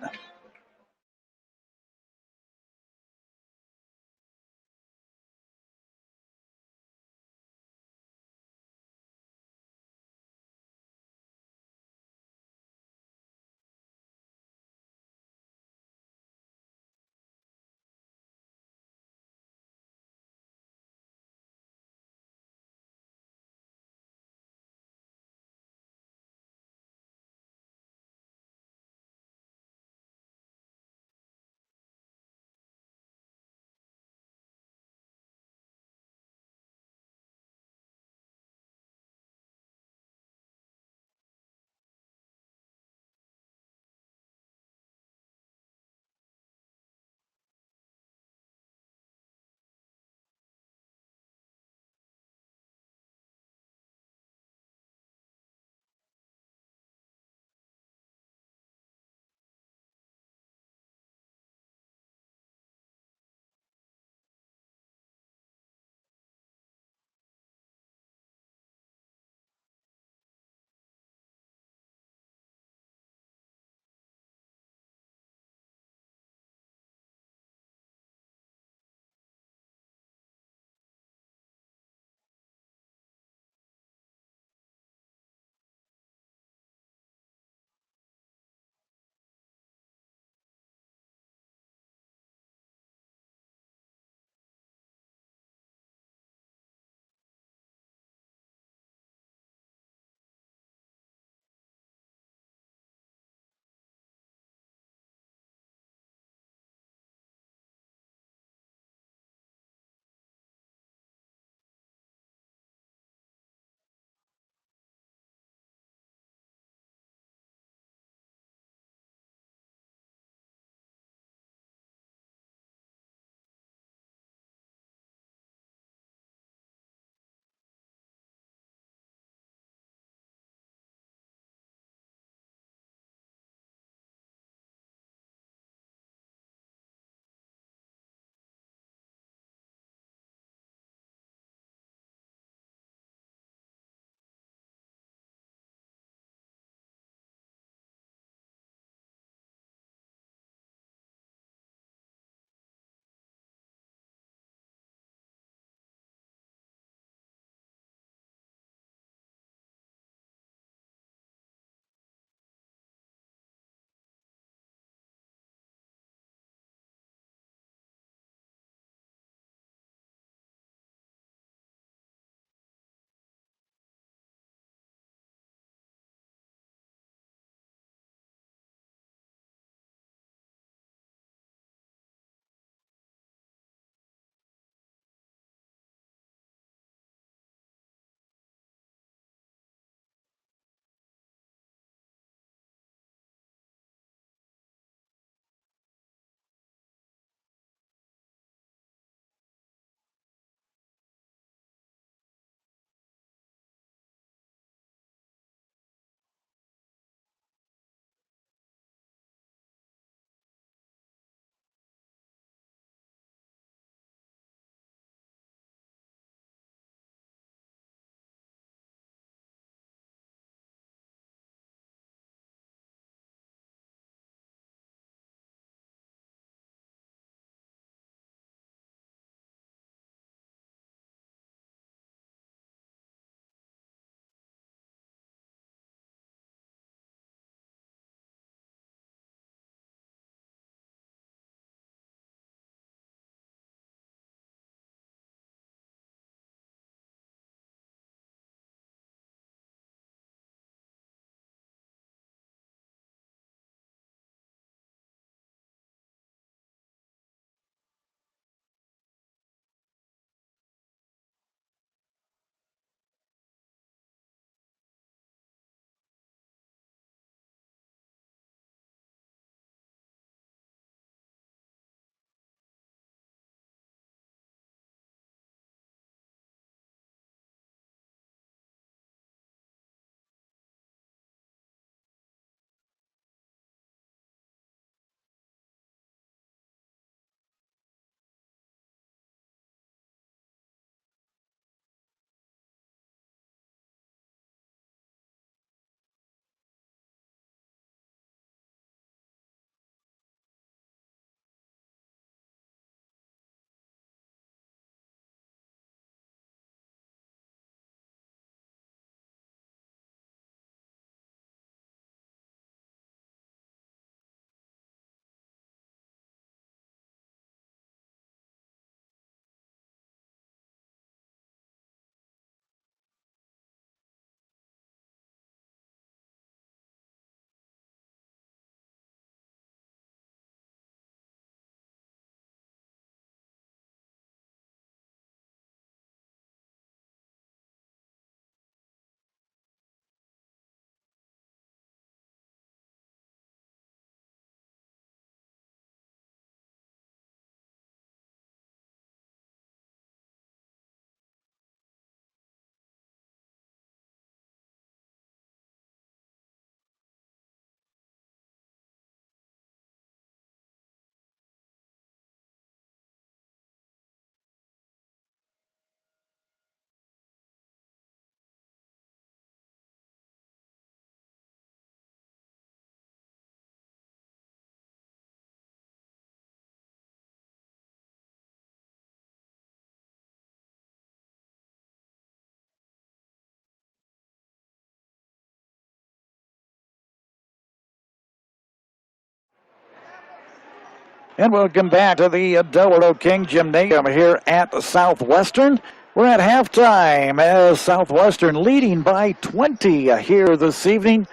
And welcome back to the Delaware King Gymnasium here at Southwestern. We're at halftime as Southwestern leading by 20 here this evening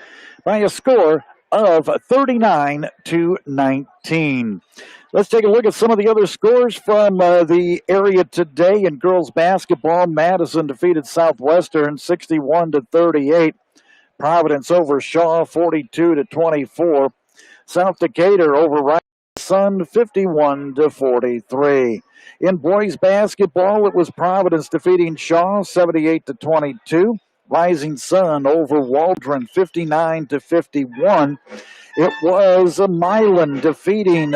by a score of 39-19. Let's take a look at some of the other scores from the area today. In girls basketball, Madison defeated Southwestern 61-38. Providence over Shaw 42-24. South Decatur over Sun 51-43. In boys basketball, it was Providence defeating Shaw 78-22. Rising Sun over Waldron 59-51. It was Milan defeating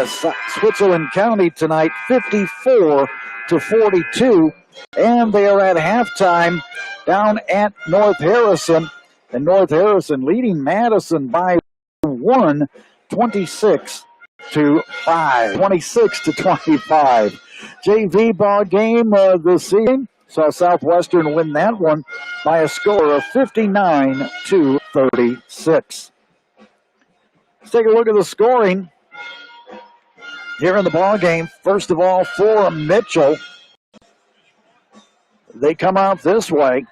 Switzerland County tonight 54-42. And they are at halftime down at North Harrison. And North Harrison leading Madison by 1, 26-5. 26-25. JV ball game this evening. Saw Southwestern win that one by a score of 59-36. Let's take a look at the scoring here in the ball game. First of all, for Mitchell, they come out this way.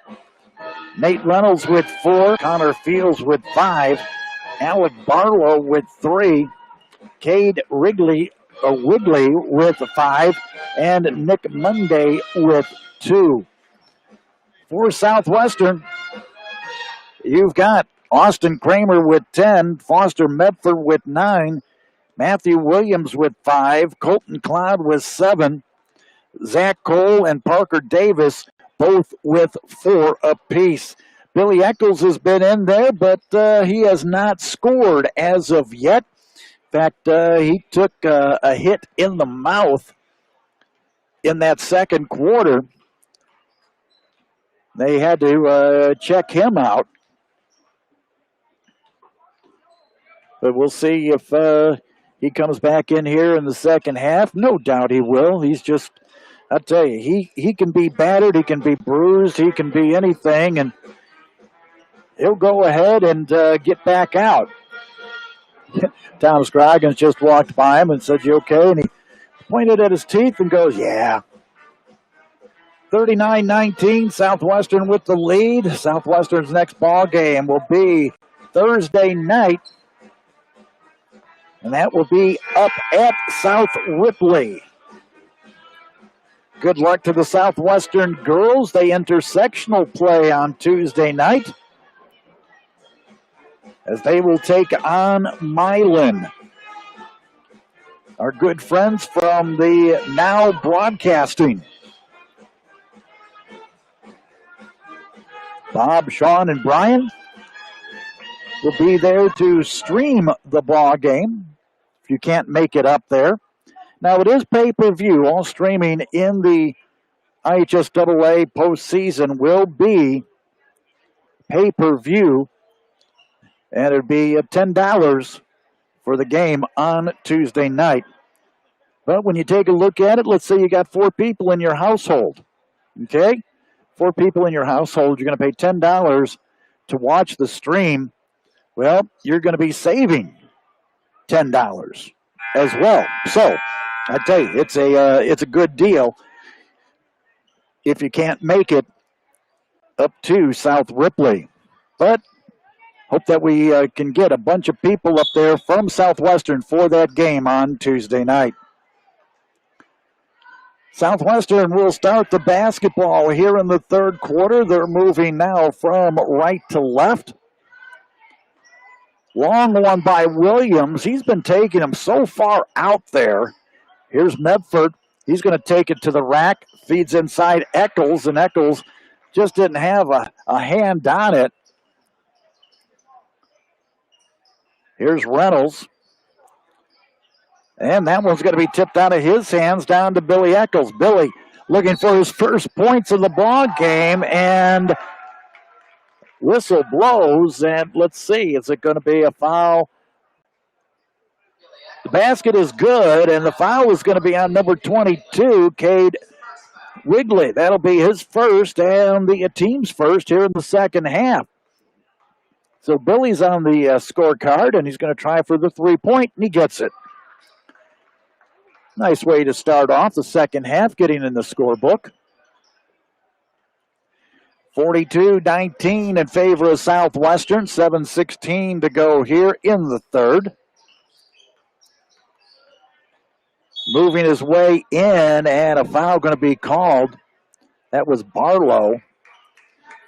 Nate Reynolds with 4, Connor Fields with 5, Alec Barlow with 3, Cade Wigley with 5, and Nick Monday with 2. For Southwestern, you've got Austin Kramer with 10, Foster Medford with 9, Matthew Williams with 5, Colton Cloud with 7, Zach Cole and Parker Davis both with 4 apiece. Billy Eccles has been in there, but he has not scored as of yet. In fact, he took a hit in the mouth in that second quarter. They had to check him out. But we'll see if he comes back in here in the second half. No doubt he will. He's just, I'll tell you, he can be battered, he can be bruised, he can be anything, and he'll go ahead and get back out. Tom Scroggins just walked by him and said, "You okay?" And he pointed at his teeth and goes, "Yeah." 39-19, Southwestern with the lead. Southwestern's next ball game will be Thursday night, and that will be up at South Ripley. Good luck to the Southwestern girls. They enter sectional play on Tuesday night, as they will take on Milan. Our good friends from the Now Broadcasting. Bob, Sean, and Brian will be there to stream the ball game if you can't make it up there. Now, it is pay-per-view. All streaming in the IHSAA postseason will be pay-per-view. And it'd be $10 for the game on Tuesday night. But when you take a look at it, let's say you got 4 people in your household. Okay? 4 people in your household, you're going to pay $10 to watch the stream. Well, you're going to be saving $10 as well. So, I tell you, it's a good deal if you can't make it up to South Ripley. But hope that we can get a bunch of people up there from Southwestern for that game on Tuesday night. Southwestern will start the basketball here in the third quarter. They're moving now from right to left. Long one by Williams. He's been taking him so far out there. Here's Medford. He's going to take it to the rack. Feeds inside Eccles, and Eccles just didn't have a hand on it. Here's Reynolds. And that one's going to be tipped out of his hands down to Billy Eccles. Billy looking for his first points of the ball game, and whistle blows. And let's see, is it going to be a foul? The basket is good, and the foul is going to be on number 22, Cade Wigley. That'll be his first and the team's first here in the second half. So Billy's on the scorecard, and he's going to try for the 3-point, and he gets it. Nice way to start off the second half, getting in the scorebook. 42-19 in favor of Southwestern. 7:16 to go here in the third. Moving his way in, and a foul going to be called. That was Barlow.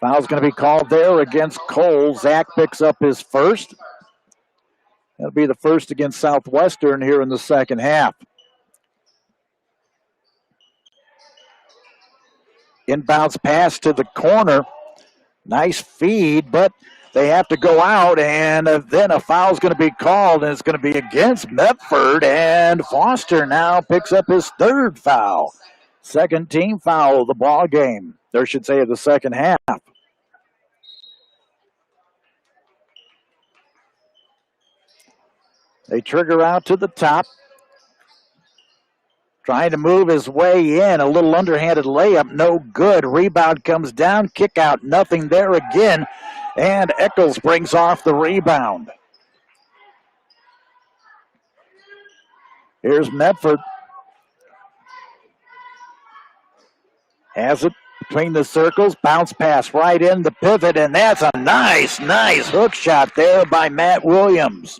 Foul's going to be called there against Cole. Zach picks up his first. That'll be the first against Southwestern here in the second half. Inbounds pass to the corner. Nice feed, but they have to go out, and then a foul's going to be called, and it's going to be against Medford, and Foster now picks up his third foul. Second team foul of the ball game, or should say of the second half. They trigger out to the top. Trying to move his way in. A little underhanded layup, no good. Rebound comes down, kick out, nothing there again. And Eccles brings off the rebound. Here's Medford. Has it between the circles. Bounce pass right in the pivot, and that's a nice hook shot there by Matt Williams.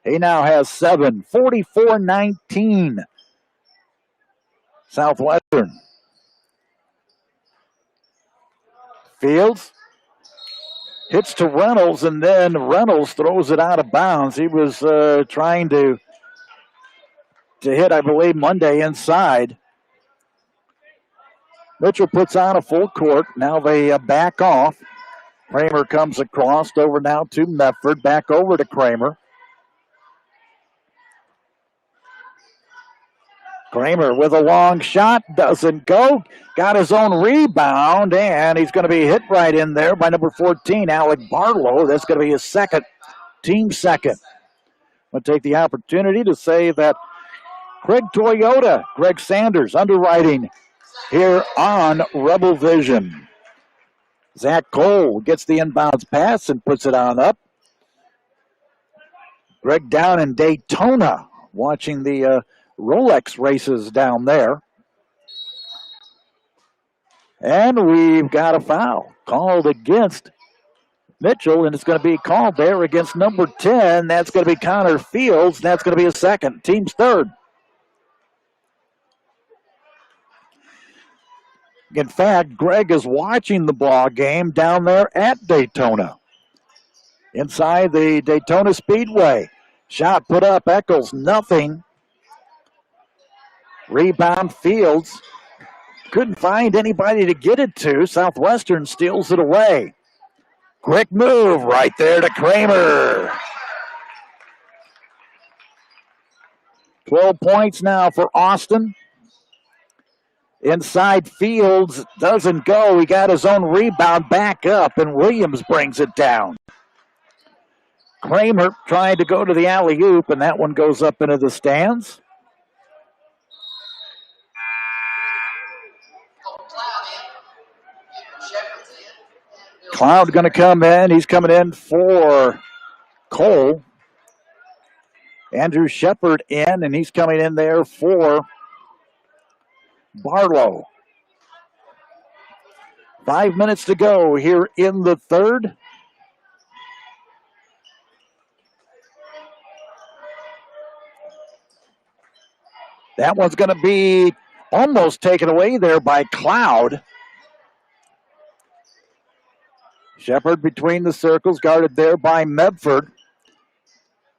He now has 7, 44-19. Southwestern. Fields hits to Reynolds, and then Reynolds throws it out of bounds. He was trying to hit, I believe, Monday inside. Mitchell puts on a full court. Now they back off. Kramer comes across over now to Medford. Back over to Kramer. Kramer with a long shot, doesn't go. Got his own rebound, and he's going to be hit right in there by number 14, Alec Barlow. That's going to be his second, team second. I'm going to take the opportunity to say that Craig Toyota, Greg Sanders, underwriting here on Rebel Vision. Zach Cole gets the inbounds pass and puts it on up. Greg down in Daytona watching the Rolex races down there. And we've got a foul called against Mitchell, and it's going to be called there against number 10. That's going to be Connor Fields. That's going to be his second, team's third. In fact, Greg is watching the ball game down there at Daytona. Inside the Daytona Speedway. Shot put up, Eccles, nothing. Rebound, Fields. Couldn't find anybody to get it to. Southwestern steals it away. Quick move right there to Kramer. 12 points now for Austin. Inside, Fields doesn't go. He got his own rebound back up, and Williams brings it down. Kramer trying to go to the alley-oop, and that one goes up into the stands. Cloud going to come in. He's coming in for Cole. Andrew Shepard in, and he's coming in there for Barlow. 5 minutes to go here in the third. That one's going to be almost taken away there by Cloud. Shepard between the circles, guarded there by Medford.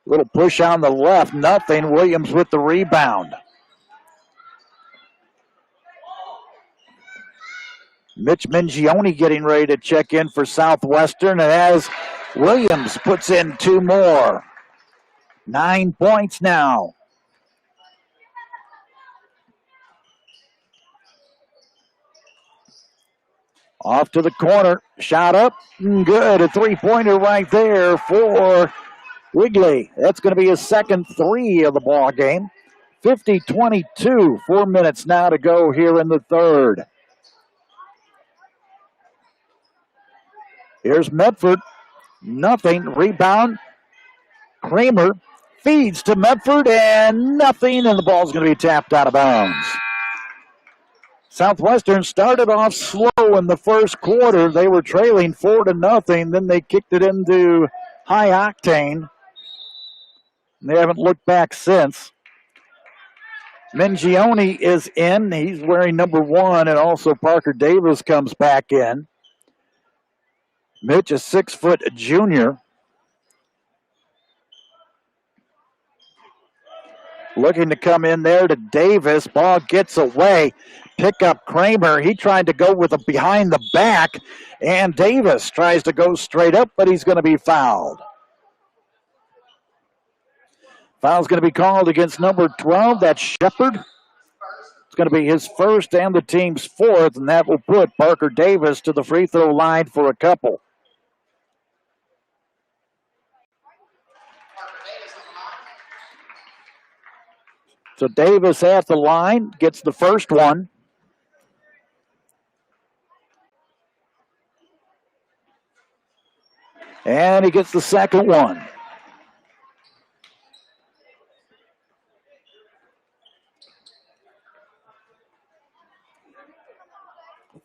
Little push on the left, nothing. Williams with the rebound. Mitch Mingione getting ready to check in for Southwestern, and as Williams puts in two more. 9 points now. Off to the corner, shot up, good. A three-pointer right there for Wigley. That's going to be his second three of the ball game. 50-22, 4 minutes now to go here in the third. Here's Medford, nothing. Rebound, Kramer Feeds to Medford and nothing, and the ball's going to be tapped out of bounds. Southwestern started off slow in the first quarter. They were trailing 4-0. Then they kicked it into high octane. They haven't looked back since. Mingione is in. He's wearing number 1, and also Parker Davis comes back in. Mitch, a 6-foot junior. Looking to come in there to Davis. Ball gets away. Pick up Kramer. He tried to go with a behind the back, and Davis tries to go straight up, but he's going to be fouled. Foul's going to be called against number 12. That's Shepard. It's going to be his first and the team's fourth, and that will put Parker Davis to the free throw line for a couple. So Davis at the line, gets the first one. And he gets the second one.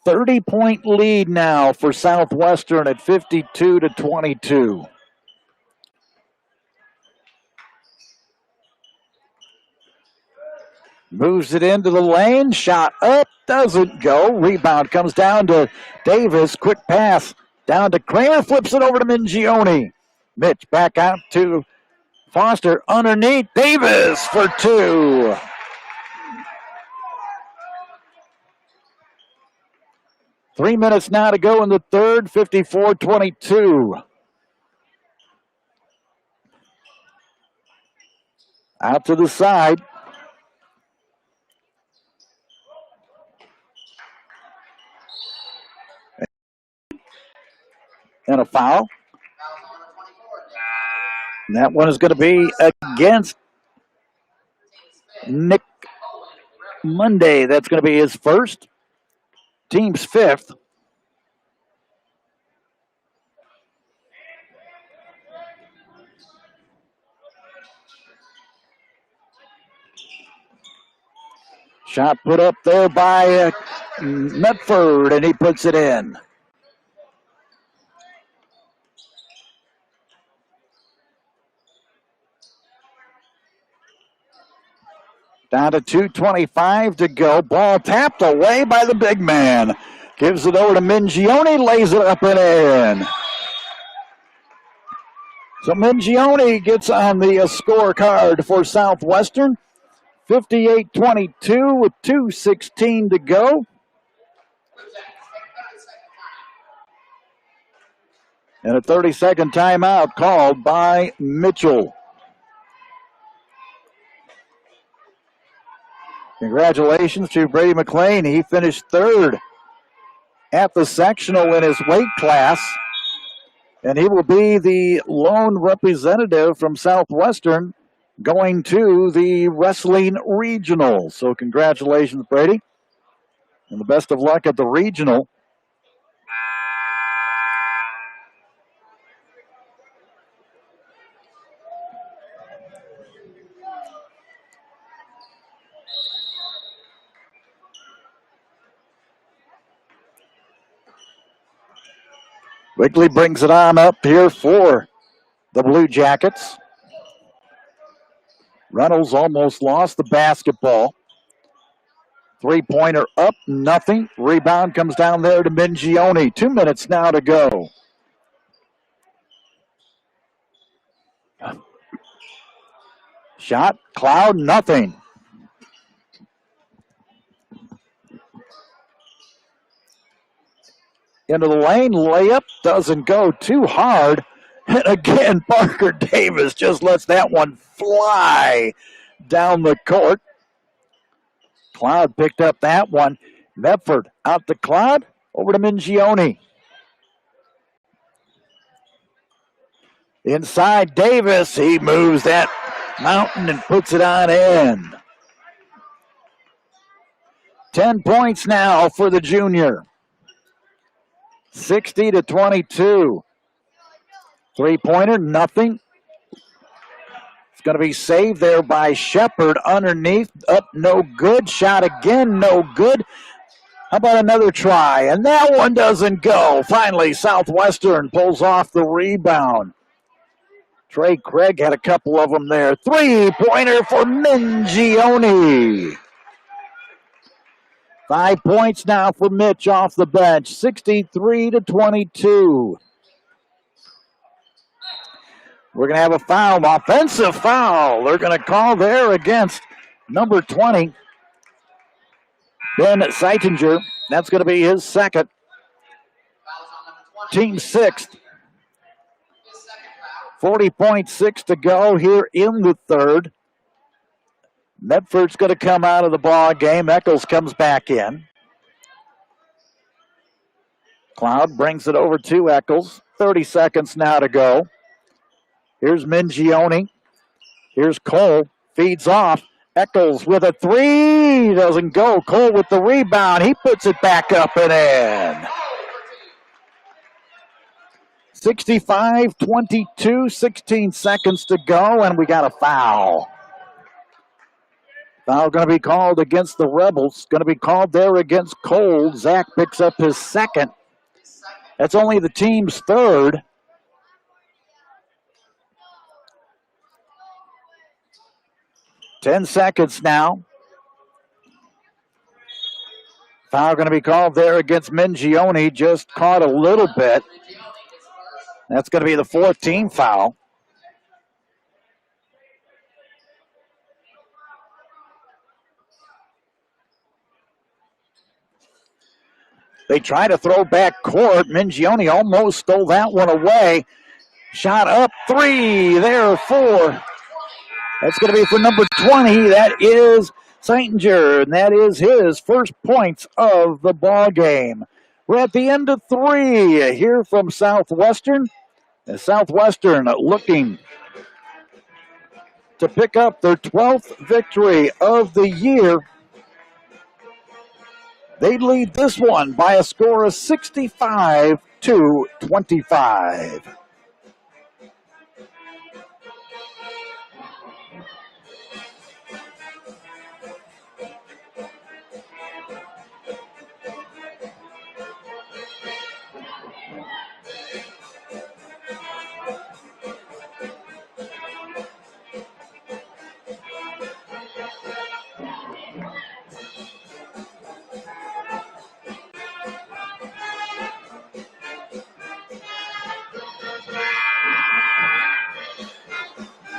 .30 lead now for Southwestern at 52-22. Moves it into the lane. Shot up. Doesn't go. Rebound comes down to Davis. Quick pass down to Kramer. Flips it over to Mingione. Mitch back out to Foster. Underneath. Davis for 2. Three minutes now to go in the third. 54-22. Out to the side. And a foul. And that one is going to be against Nick Monday. That's going to be his first. Team's fifth. Shot put up there by Medford, and he puts it in. Down to 2:25 to go. Ball tapped away by the big man. Gives it over to Mingione, lays it up and in. So Mingione gets on the scorecard for Southwestern. 58-22 with 2:16 to go. And a 30-second timeout called by Mitchell. Congratulations to Brady McLean. He finished third at the sectional in his weight class. And he will be the lone representative from Southwestern going to the wrestling regional. So congratulations, Brady. And the best of luck at the regional. Wigley brings it on up here for the Blue Jackets. Reynolds almost lost the basketball. Three-pointer up, nothing. Rebound comes down there to Mingione. 2 minutes now to go. Shot, Cloud, nothing. Into the lane, layup doesn't go too hard. And again, Parker Davis just lets that one fly down the court. Cloud picked up that one. Medford out to Cloud, over to Mingione. Inside Davis, he moves that mountain and puts it on in. 10 points now for the junior. 60-22. Three-pointer, nothing. going to be saved there by Shepard underneath. Up, no good. Shot again, no good. How about another try? And that one doesn't go. Finally, Southwestern pulls off the rebound. Trey Craig had a couple of them there. Three-pointer for Mingione. 5 points now for Mitch off the bench. 63-22. We're going to have a foul, offensive foul. They're going to call there against number 20, Ben Seitinger. That's going to be his second. Team sixth. 40.6 to go here in the third. Medford's going to come out of the ball game. Eccles comes back in. Cloud brings it over to Eccles. 30 seconds now to go. Here's Mingione. Here's Cole. Feeds off. Eccles with a three. Doesn't go. Cole with the rebound. He puts it back up and in. 65-22. 16 seconds to go, and we got a foul. Foul going to be called against the Rebels. Going to be called there against Cole. Zach picks up his second. That's only the team's third. Ten seconds now. Foul going to be called there against Mingione. Just caught a little bit. That's going to be the fourth team foul. They try to throw back court. Mingione almost stole that one away. Shot up, three, there, four. That's going to be for number 20. That is Seitinger, and that is his first points of the ball game. We're at the end of three here from Southwestern. And Southwestern looking to pick up their 12th victory of the year. They lead this one by a score of 65-25.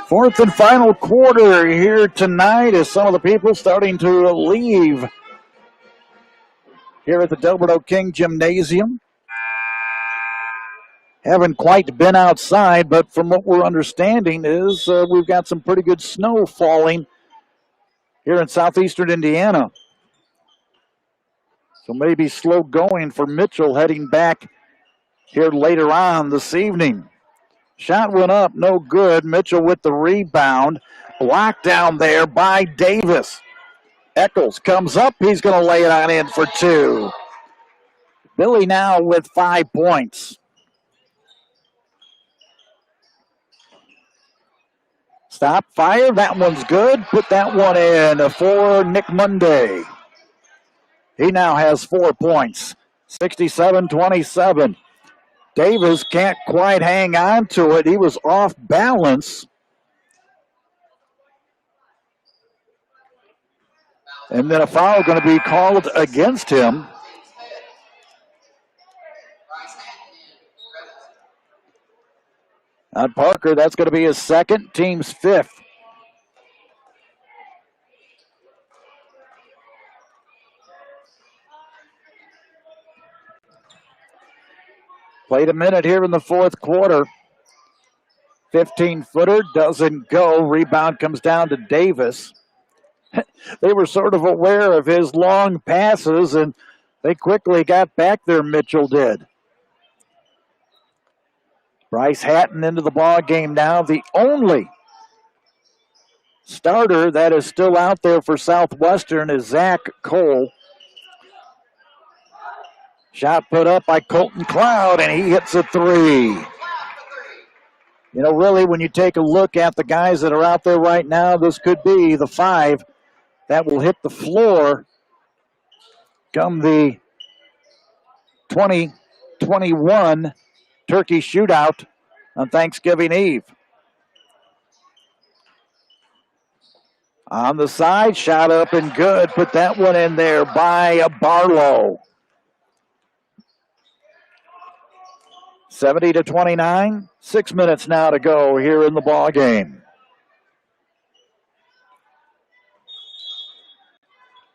Fourth and final quarter here tonight as some of the people starting to leave here at the Delbert King Gymnasium. Haven't quite been outside, but from what we're understanding is we've got some pretty good snow falling here in southeastern Indiana. So maybe slow going for Mitchell heading back here later on this evening. Shot went up, no good. Mitchell with the rebound. Blocked down there by Davis. Eccles comes up. He's going to lay it on in for two. Billy now with 5 points. Stop, fire. That one's good. Put that one in for Nick Monday. He now has 4 points. 67-27. Davis can't quite hang on to it. He was off balance. And then a foul going to be called against him. On Parker, that's going to be his second, team's fifth. Played a minute here in the fourth quarter. 15-footer doesn't go. Rebound comes down to Davis. They were sort of aware of his long passes, and they quickly got back there, Mitchell did. Bryce Hatton into the ball game now. The only starter that is still out there for Southwestern is Zach Cole. Shot put up by Colton Cloud, and he hits a three. Really, when you take a look at the guys that are out there right now, this could be the 5 that will hit the floor come the 2021 Turkey Shootout on Thanksgiving Eve. On the side, shot up and good. Put that one in there by Barlow. 70-29. 6 minutes now to go here in the ball game.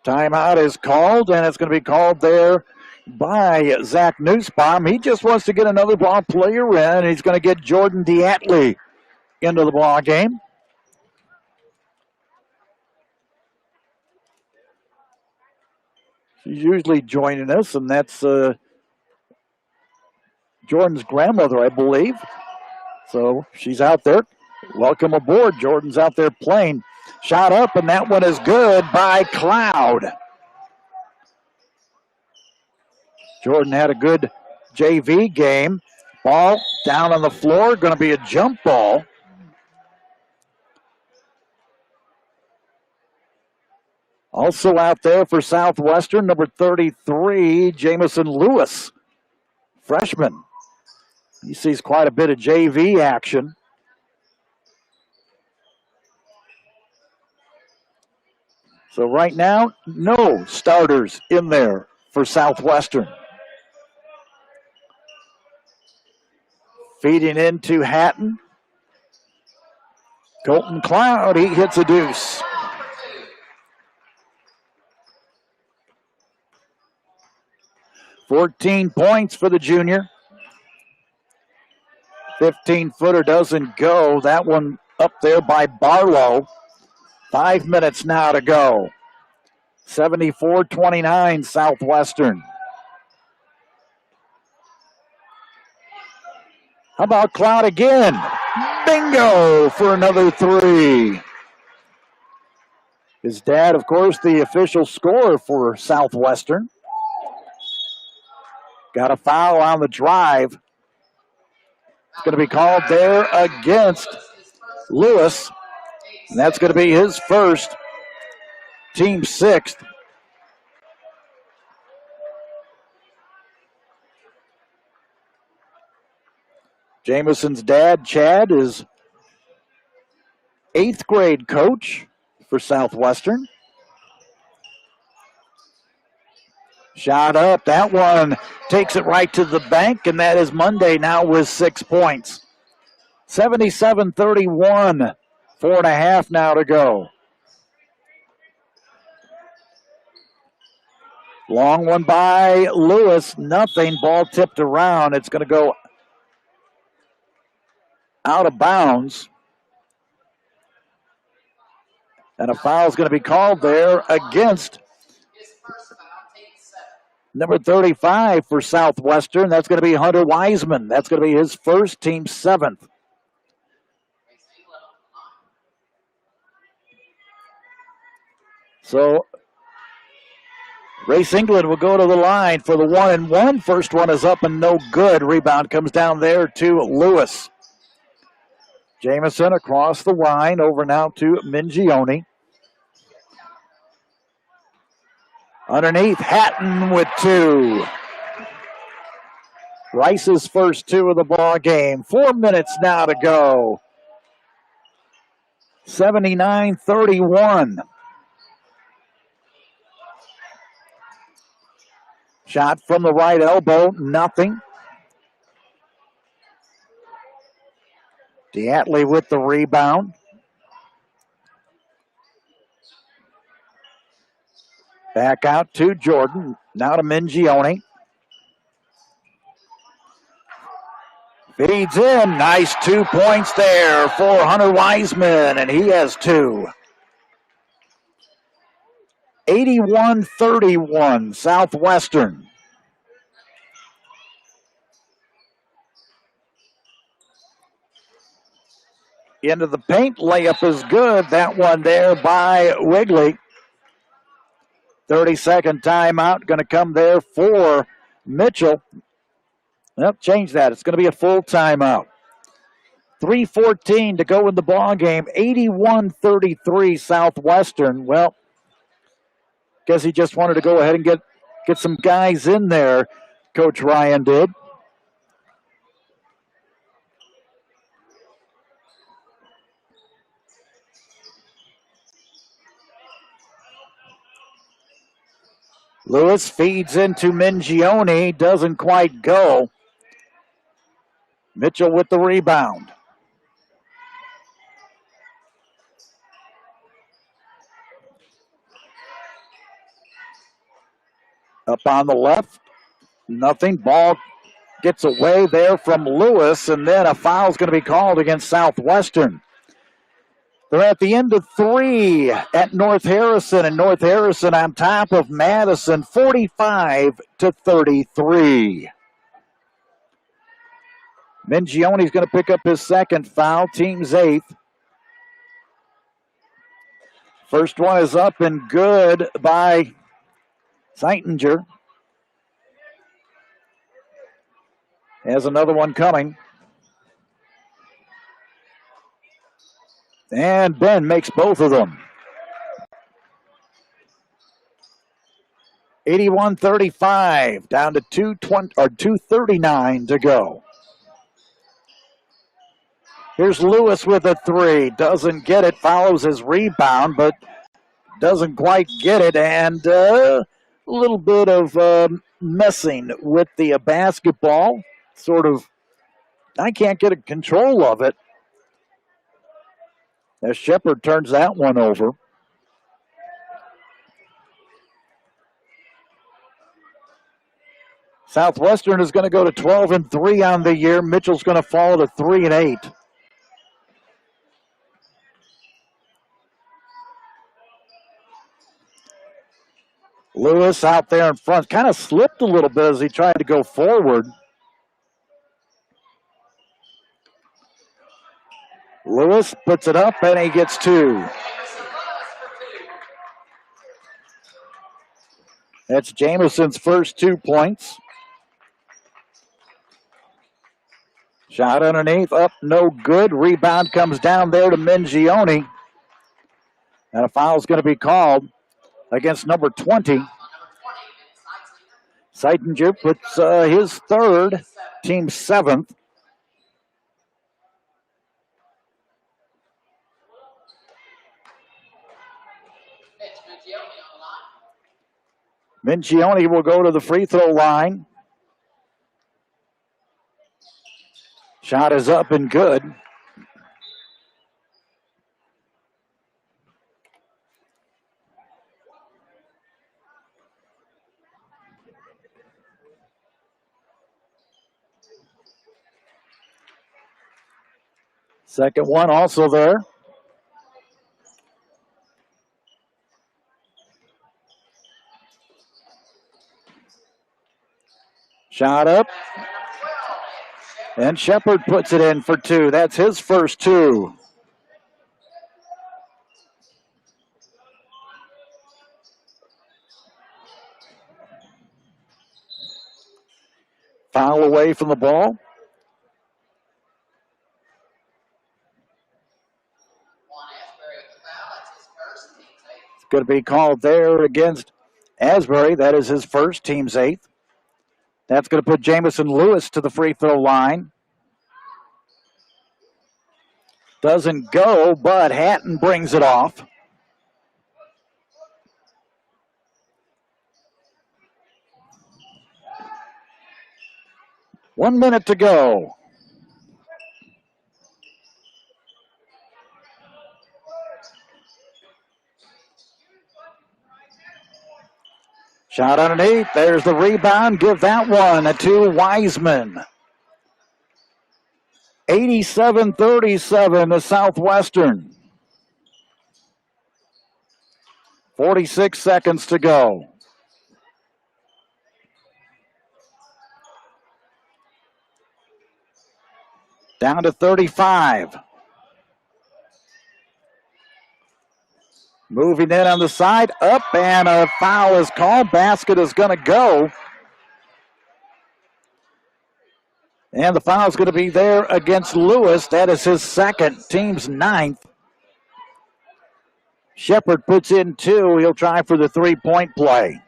Timeout is called, and it's going to be called there by Zach Nussbaum. He just wants to get another ball player in, and he's going to get Jordan Diatley into the ball game. She's usually joining us, and that's Jordan's grandmother, I believe. So she's out there. Welcome aboard. Jordan's out there playing. Shot up, and that one is good by Cloud. Jordan had a good JV game. Ball down on the floor. Going to be a jump ball. Also out there for Southwestern, number 33, Jamison Lewis, freshman. He sees quite a bit of JV action. So right now, no starters in there for Southwestern. Feeding into Hatton. Colton Cloud, he hits a deuce. $14 points for the junior. 15-footer doesn't go. That one up there by Barlow. 5 minutes now to go. 74-29 Southwestern. How about Cloud again? Bingo for another 3. His dad, of course, the official scorer for Southwestern. Got a foul on the drive. It's going to be called there against Lewis. And that's going to be his first, team 6th. Jamison's dad, Chad, is 8th grade coach for Southwestern. Shot up. That one takes it right to the bank, and that is Monday now with 6 points. 77-31. 4.5 now to go. Long one by Lewis. Nothing. Ball tipped around. It's going to go out of bounds. And a foul is going to be called there against number 35 for Southwestern. That's going to be Hunter Wiseman. That's going to be his first, team 7th. So Race England will go to the line for the 1-and-1. First one is up and no good. Rebound comes down there to Lewis. Jamison across the line, over now to Mingione. Underneath, Hatton with 2. Rice's first 2 of the ball game. 4 minutes now to go. 79-31. Shot from the right elbow, nothing. Diatley with the rebound. Back out to Jordan. Now to Mingione. Feeds in. Nice 2 points there for Hunter Wiseman, and he has 2. 81-31, Southwestern. Into the paint, layup is good. That one there by Wigley. 30-second timeout going to come there for Mitchell. Well, change that. It's going to be a full timeout. 3:14 to go in the ball game. 81-33 Southwestern. Well, guess he just wanted to go ahead and get some guys in there, Coach Ryan did. Lewis feeds into Mingione, doesn't quite go. Mitchell with the rebound. Up on the left, nothing. Ball gets away there from Lewis, and then a foul's going to be called against Southwestern. They're at the end of 3 at North Harrison, and North Harrison on top of Madison, 45-33. Mingione's going to pick up his second foul, team's 8th. First one is up and good by Seitinger. Has another one coming. And Ben makes both of them. 81-35, down to 2:39 to go. Here's Lewis with a 3. Doesn't get it, follows his rebound, but doesn't quite get it. And a little bit of messing with the basketball. Sort of, I can't get a control of it. As Shepard turns that one over. Southwestern is going to go to 12-3 on the year. Mitchell's going to fall to 3-8. Lewis out there in front kind of slipped a little bit as he tried to go forward. Lewis puts it up and he gets 2. That's Jamison's first 2 points. Shot underneath, up, no good. Rebound comes down there to Mingione. And a foul's going to be called against number 20. Seitinger puts his 3rd, team's 7th. Mingione will go to the free throw line. Shot is up and good. Second one also there. Shot up. And Shepard puts it in for 2. That's his first 2. Foul away from the ball. It's going to be called there against Asbury. That is his first, team's 8th. That's going to put Jamison Lewis to the free throw line. Doesn't go, but Hatton brings it off. One minute to go. Shot underneath. There's the rebound. Give that one to Wiseman. 87-37 to Southwestern. 46 seconds to go. Down to 35. Moving in on the side, up, and a foul is called. Basket is going to go. And the foul's going to be there against Lewis. That is his second, team's ninth. Shepard puts in 2. He'll try for the three-point play.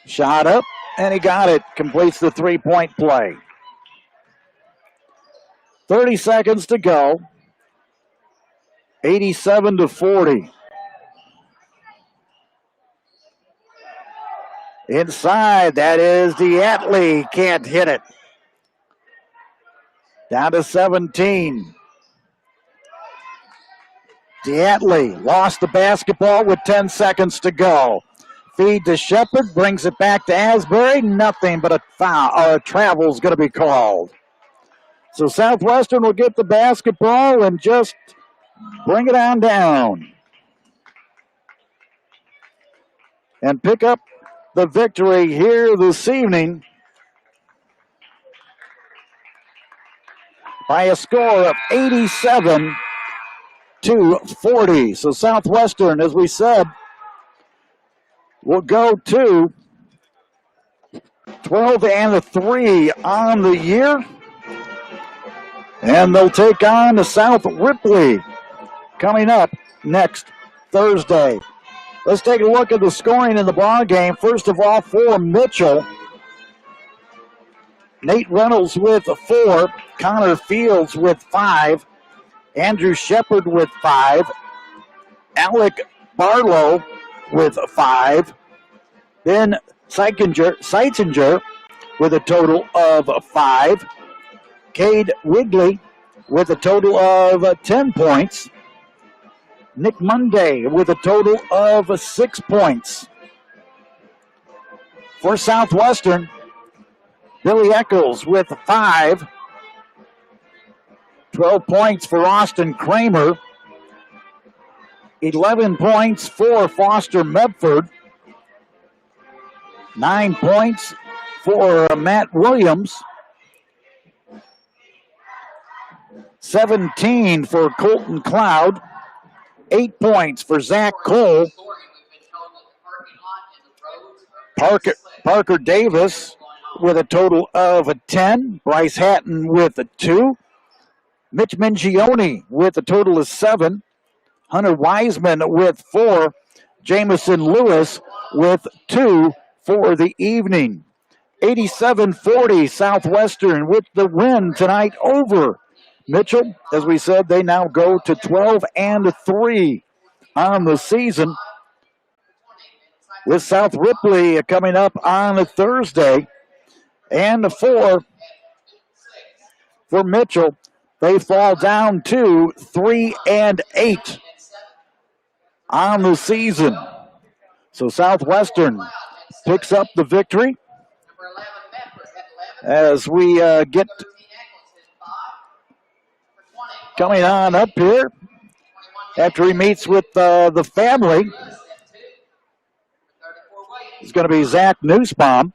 Shot up, and he got it. Completes the three-point play. 30 seconds to go. 87-40. Inside, that is Diatley. Can't hit it. Down to 17. Diatley lost the basketball with 10 seconds to go. Feed to Shepard, brings it back to Asbury. Nothing but a foul, or a travel's going to be called. So Southwestern will get the basketball and just bring it on down. And pick up the victory here this evening by a score of 87-40. So Southwestern, as we said, will go to 12-3 on the year. And they'll take on the South Ripley coming up next Thursday. Let's take a look at the scoring in the ball game. First of all, for Mitchell, Nate Reynolds with 4, Connor Fields with 5, Andrew Shepard with 5, Alec Barlow with 5, then Seitzinger with a total of 5, Cade Wigley with a total of 10 points, Nick Monday with a total of 6 points. For Southwestern, Billy Eccles with 5. 12 points for Austin Kramer. 11 points for Foster Medford. 9 points for Matt Williams. 17 for Colton Cloud. 8 points for Zach Cole. Parker Davis with a total of 10. Bryce Hatton with 2. Mitch Mingione with a total of 7. Hunter Wiseman with 4. Jamison Lewis with 2 for the evening. 87-40 Southwestern with the win tonight over Mitchell. As we said, they now go to 12-3 on the season, with South Ripley coming up on a Thursday. And 4 for Mitchell. They fall down to 3-8 on the season. So Southwestern picks up the victory. As we get coming on up here after he meets with the family, it's going to be Zach Nussbaum.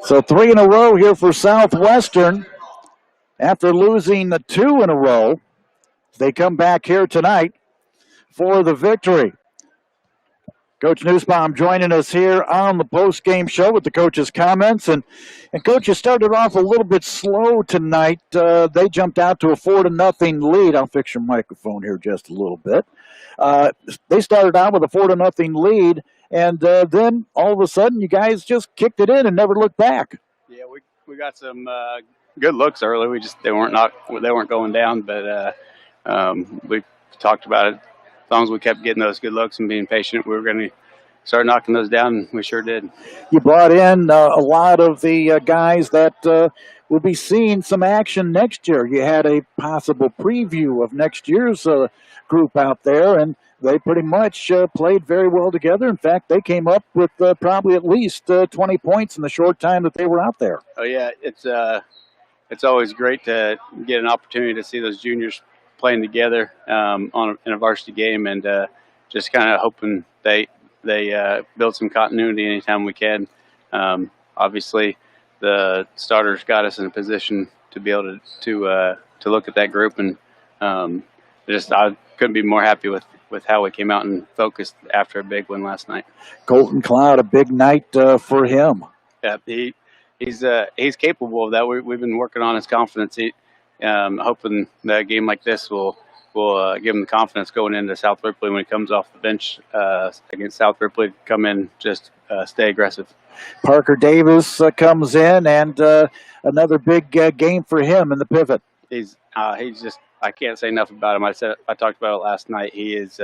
So 3 in a row here for Southwestern. After losing the 2 in a row, they come back here tonight for the victory. Coach Nussbaum joining us here on the post-game show with the coach's comments. And Coach, you started off a little bit slow tonight. They jumped out to a 4-0 lead. I'll fix your microphone here just a little bit. They started out with a 4-0 lead, and then all of a sudden you guys just kicked it in and never looked back. Yeah, we got some good looks early. They weren't going down, but we talked about it. As long as we kept getting those good looks and being patient, we were going to start knocking those down, and we sure did. You brought in a lot of the guys that will be seeing some action next year. You had a possible preview of next year's group out there, and they pretty much played very well together. In fact, they came up with probably at least 20 points in the short time that they were out there. Oh, yeah, it's always great to get an opportunity to see those juniors playing together in a varsity game, and just kind of hoping they build some continuity anytime we can. Obviously, the starters got us in a position to be able to look at that group, and couldn't be more happy with how we came out and focused after a big win last night. Colton Cloud, a big night for him. Yeah, he's capable of that. We've been working on his confidence. Hoping that a game like this will give him the confidence going into South Ripley when he comes off the bench against South Ripley. Come in, just stay aggressive. Parker Davis comes in, and another big game for him in the pivot. He's just, I can't say enough about him. I talked about it last night. He is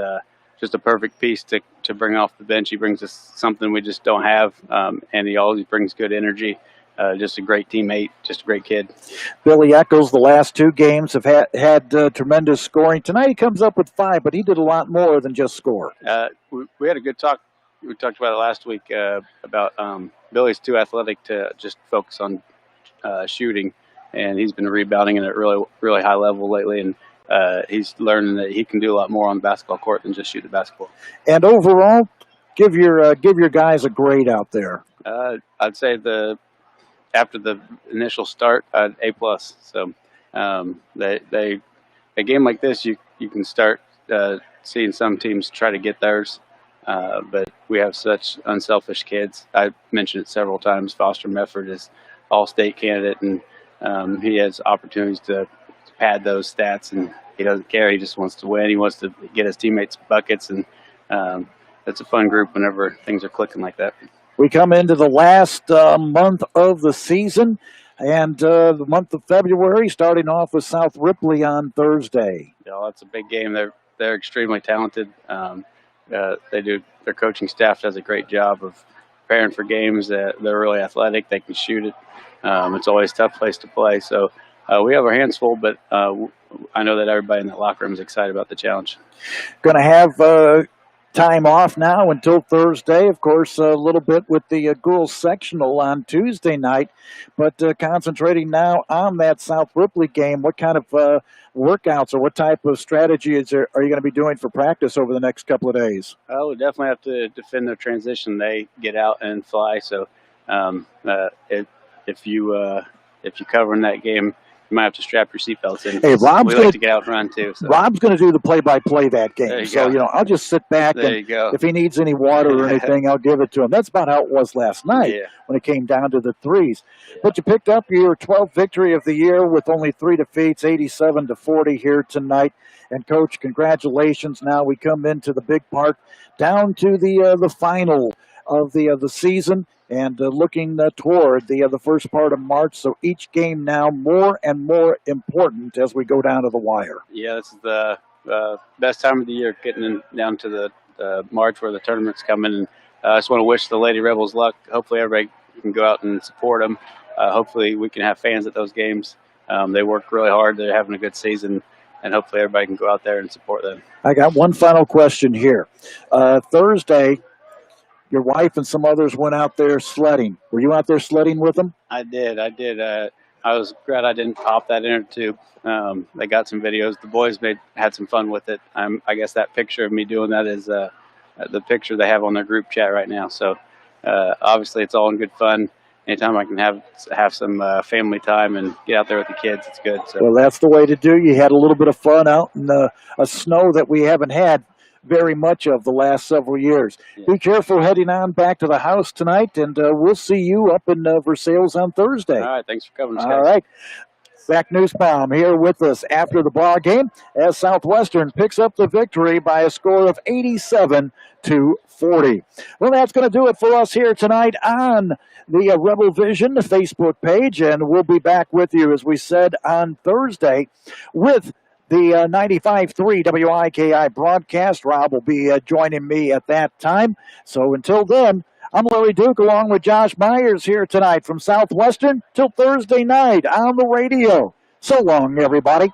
just a perfect piece to bring off the bench. He brings us something we just don't have, and he always brings good energy. Just a great teammate, just a great kid. Billy Eccles, the last two games have had tremendous scoring. Tonight he comes up with 5, but he did a lot more than just score. We had a good talk. We talked about it last week about Billy's too athletic to just focus on shooting, and he's been rebounding at a really, really high level lately, and he's learning that he can do a lot more on the basketball court than just shoot the basketball. And overall, give your guys a grade out there. I'd say after the initial start, A+. So a game like this, you can start seeing some teams try to get theirs, but we have such unselfish kids. I mentioned it several times. Foster Mefford is all-state candidate, and he has opportunities to pad those stats, and he doesn't care. He just wants to win. He wants to get his teammates buckets, and it's a fun group whenever things are clicking like that. We come into the last month of the season, and the month of February, starting off with South Ripley on Thursday. Yeah, that's a big game. They're extremely talented. Their coaching staff does a great job of preparing for games. They're really athletic. They can shoot it. It's always a tough place to play. So we have our hands full, but I know that everybody in that locker room is excited about the challenge. Going to have time off now until Thursday. Of course, a little bit with the girls sectional on Tuesday night, but concentrating now on that South Ripley game. What kind of workouts or what type of strategies are you going to be doing for practice over the next couple of days? Well, we definitely have to defend their transition. They get out and fly, so if you cover in that game, you might have to strap your seatbelts in. Hey, we like to get out and run too. So. Rob's going to do the play-by-play that game. So, I'll just sit back. There you go. If he needs any water or anything, I'll give it to him. That's about how it was last night when it came down to the threes. Yeah. But you picked up your 12th victory of the year with only 3 defeats, 87-40 here tonight. And, Coach, congratulations. Now we come into the big part, down to the final of the season. And looking toward the first part of March. So each game now more and more important as we go down to the wire. Yeah, this is the best time of the year, getting down to the March where the tournament's coming. And I just want to wish the Lady Rebels luck. Hopefully everybody can go out and support them. Hopefully we can have fans at those games. They work really hard. They're having a good season. And hopefully everybody can go out there and support them. I got one final question here. Thursday, your wife and some others went out there sledding. Were you out there sledding with them? I did. I was glad I didn't pop that inner tube. They got some videos. The boys had some fun with it. I guess that picture of me doing that is the picture they have on their group chat right now. So obviously it's all in good fun. Anytime I can have some family time and get out there with the kids, it's good. So. Well, that's the way to do. You had a little bit of fun out in a snow that we haven't had very much of the last several years. Yeah. Be careful heading on back to the house tonight, and we'll see you up in Versailles on Thursday. All right, thanks for coming. All right. Zach Nussbaum here with us after the ball game as Southwestern picks up the victory by a score of 87-40. Well, that's going to do it for us here tonight on the Rebel Vision Facebook page, and we'll be back with you, as we said, on Thursday with the 95.3 WIKI broadcast. Rob will be joining me at that time. So until then, I'm Larry Duke along with Josh Myers here tonight from Southwestern till Thursday night on the radio. So long, everybody.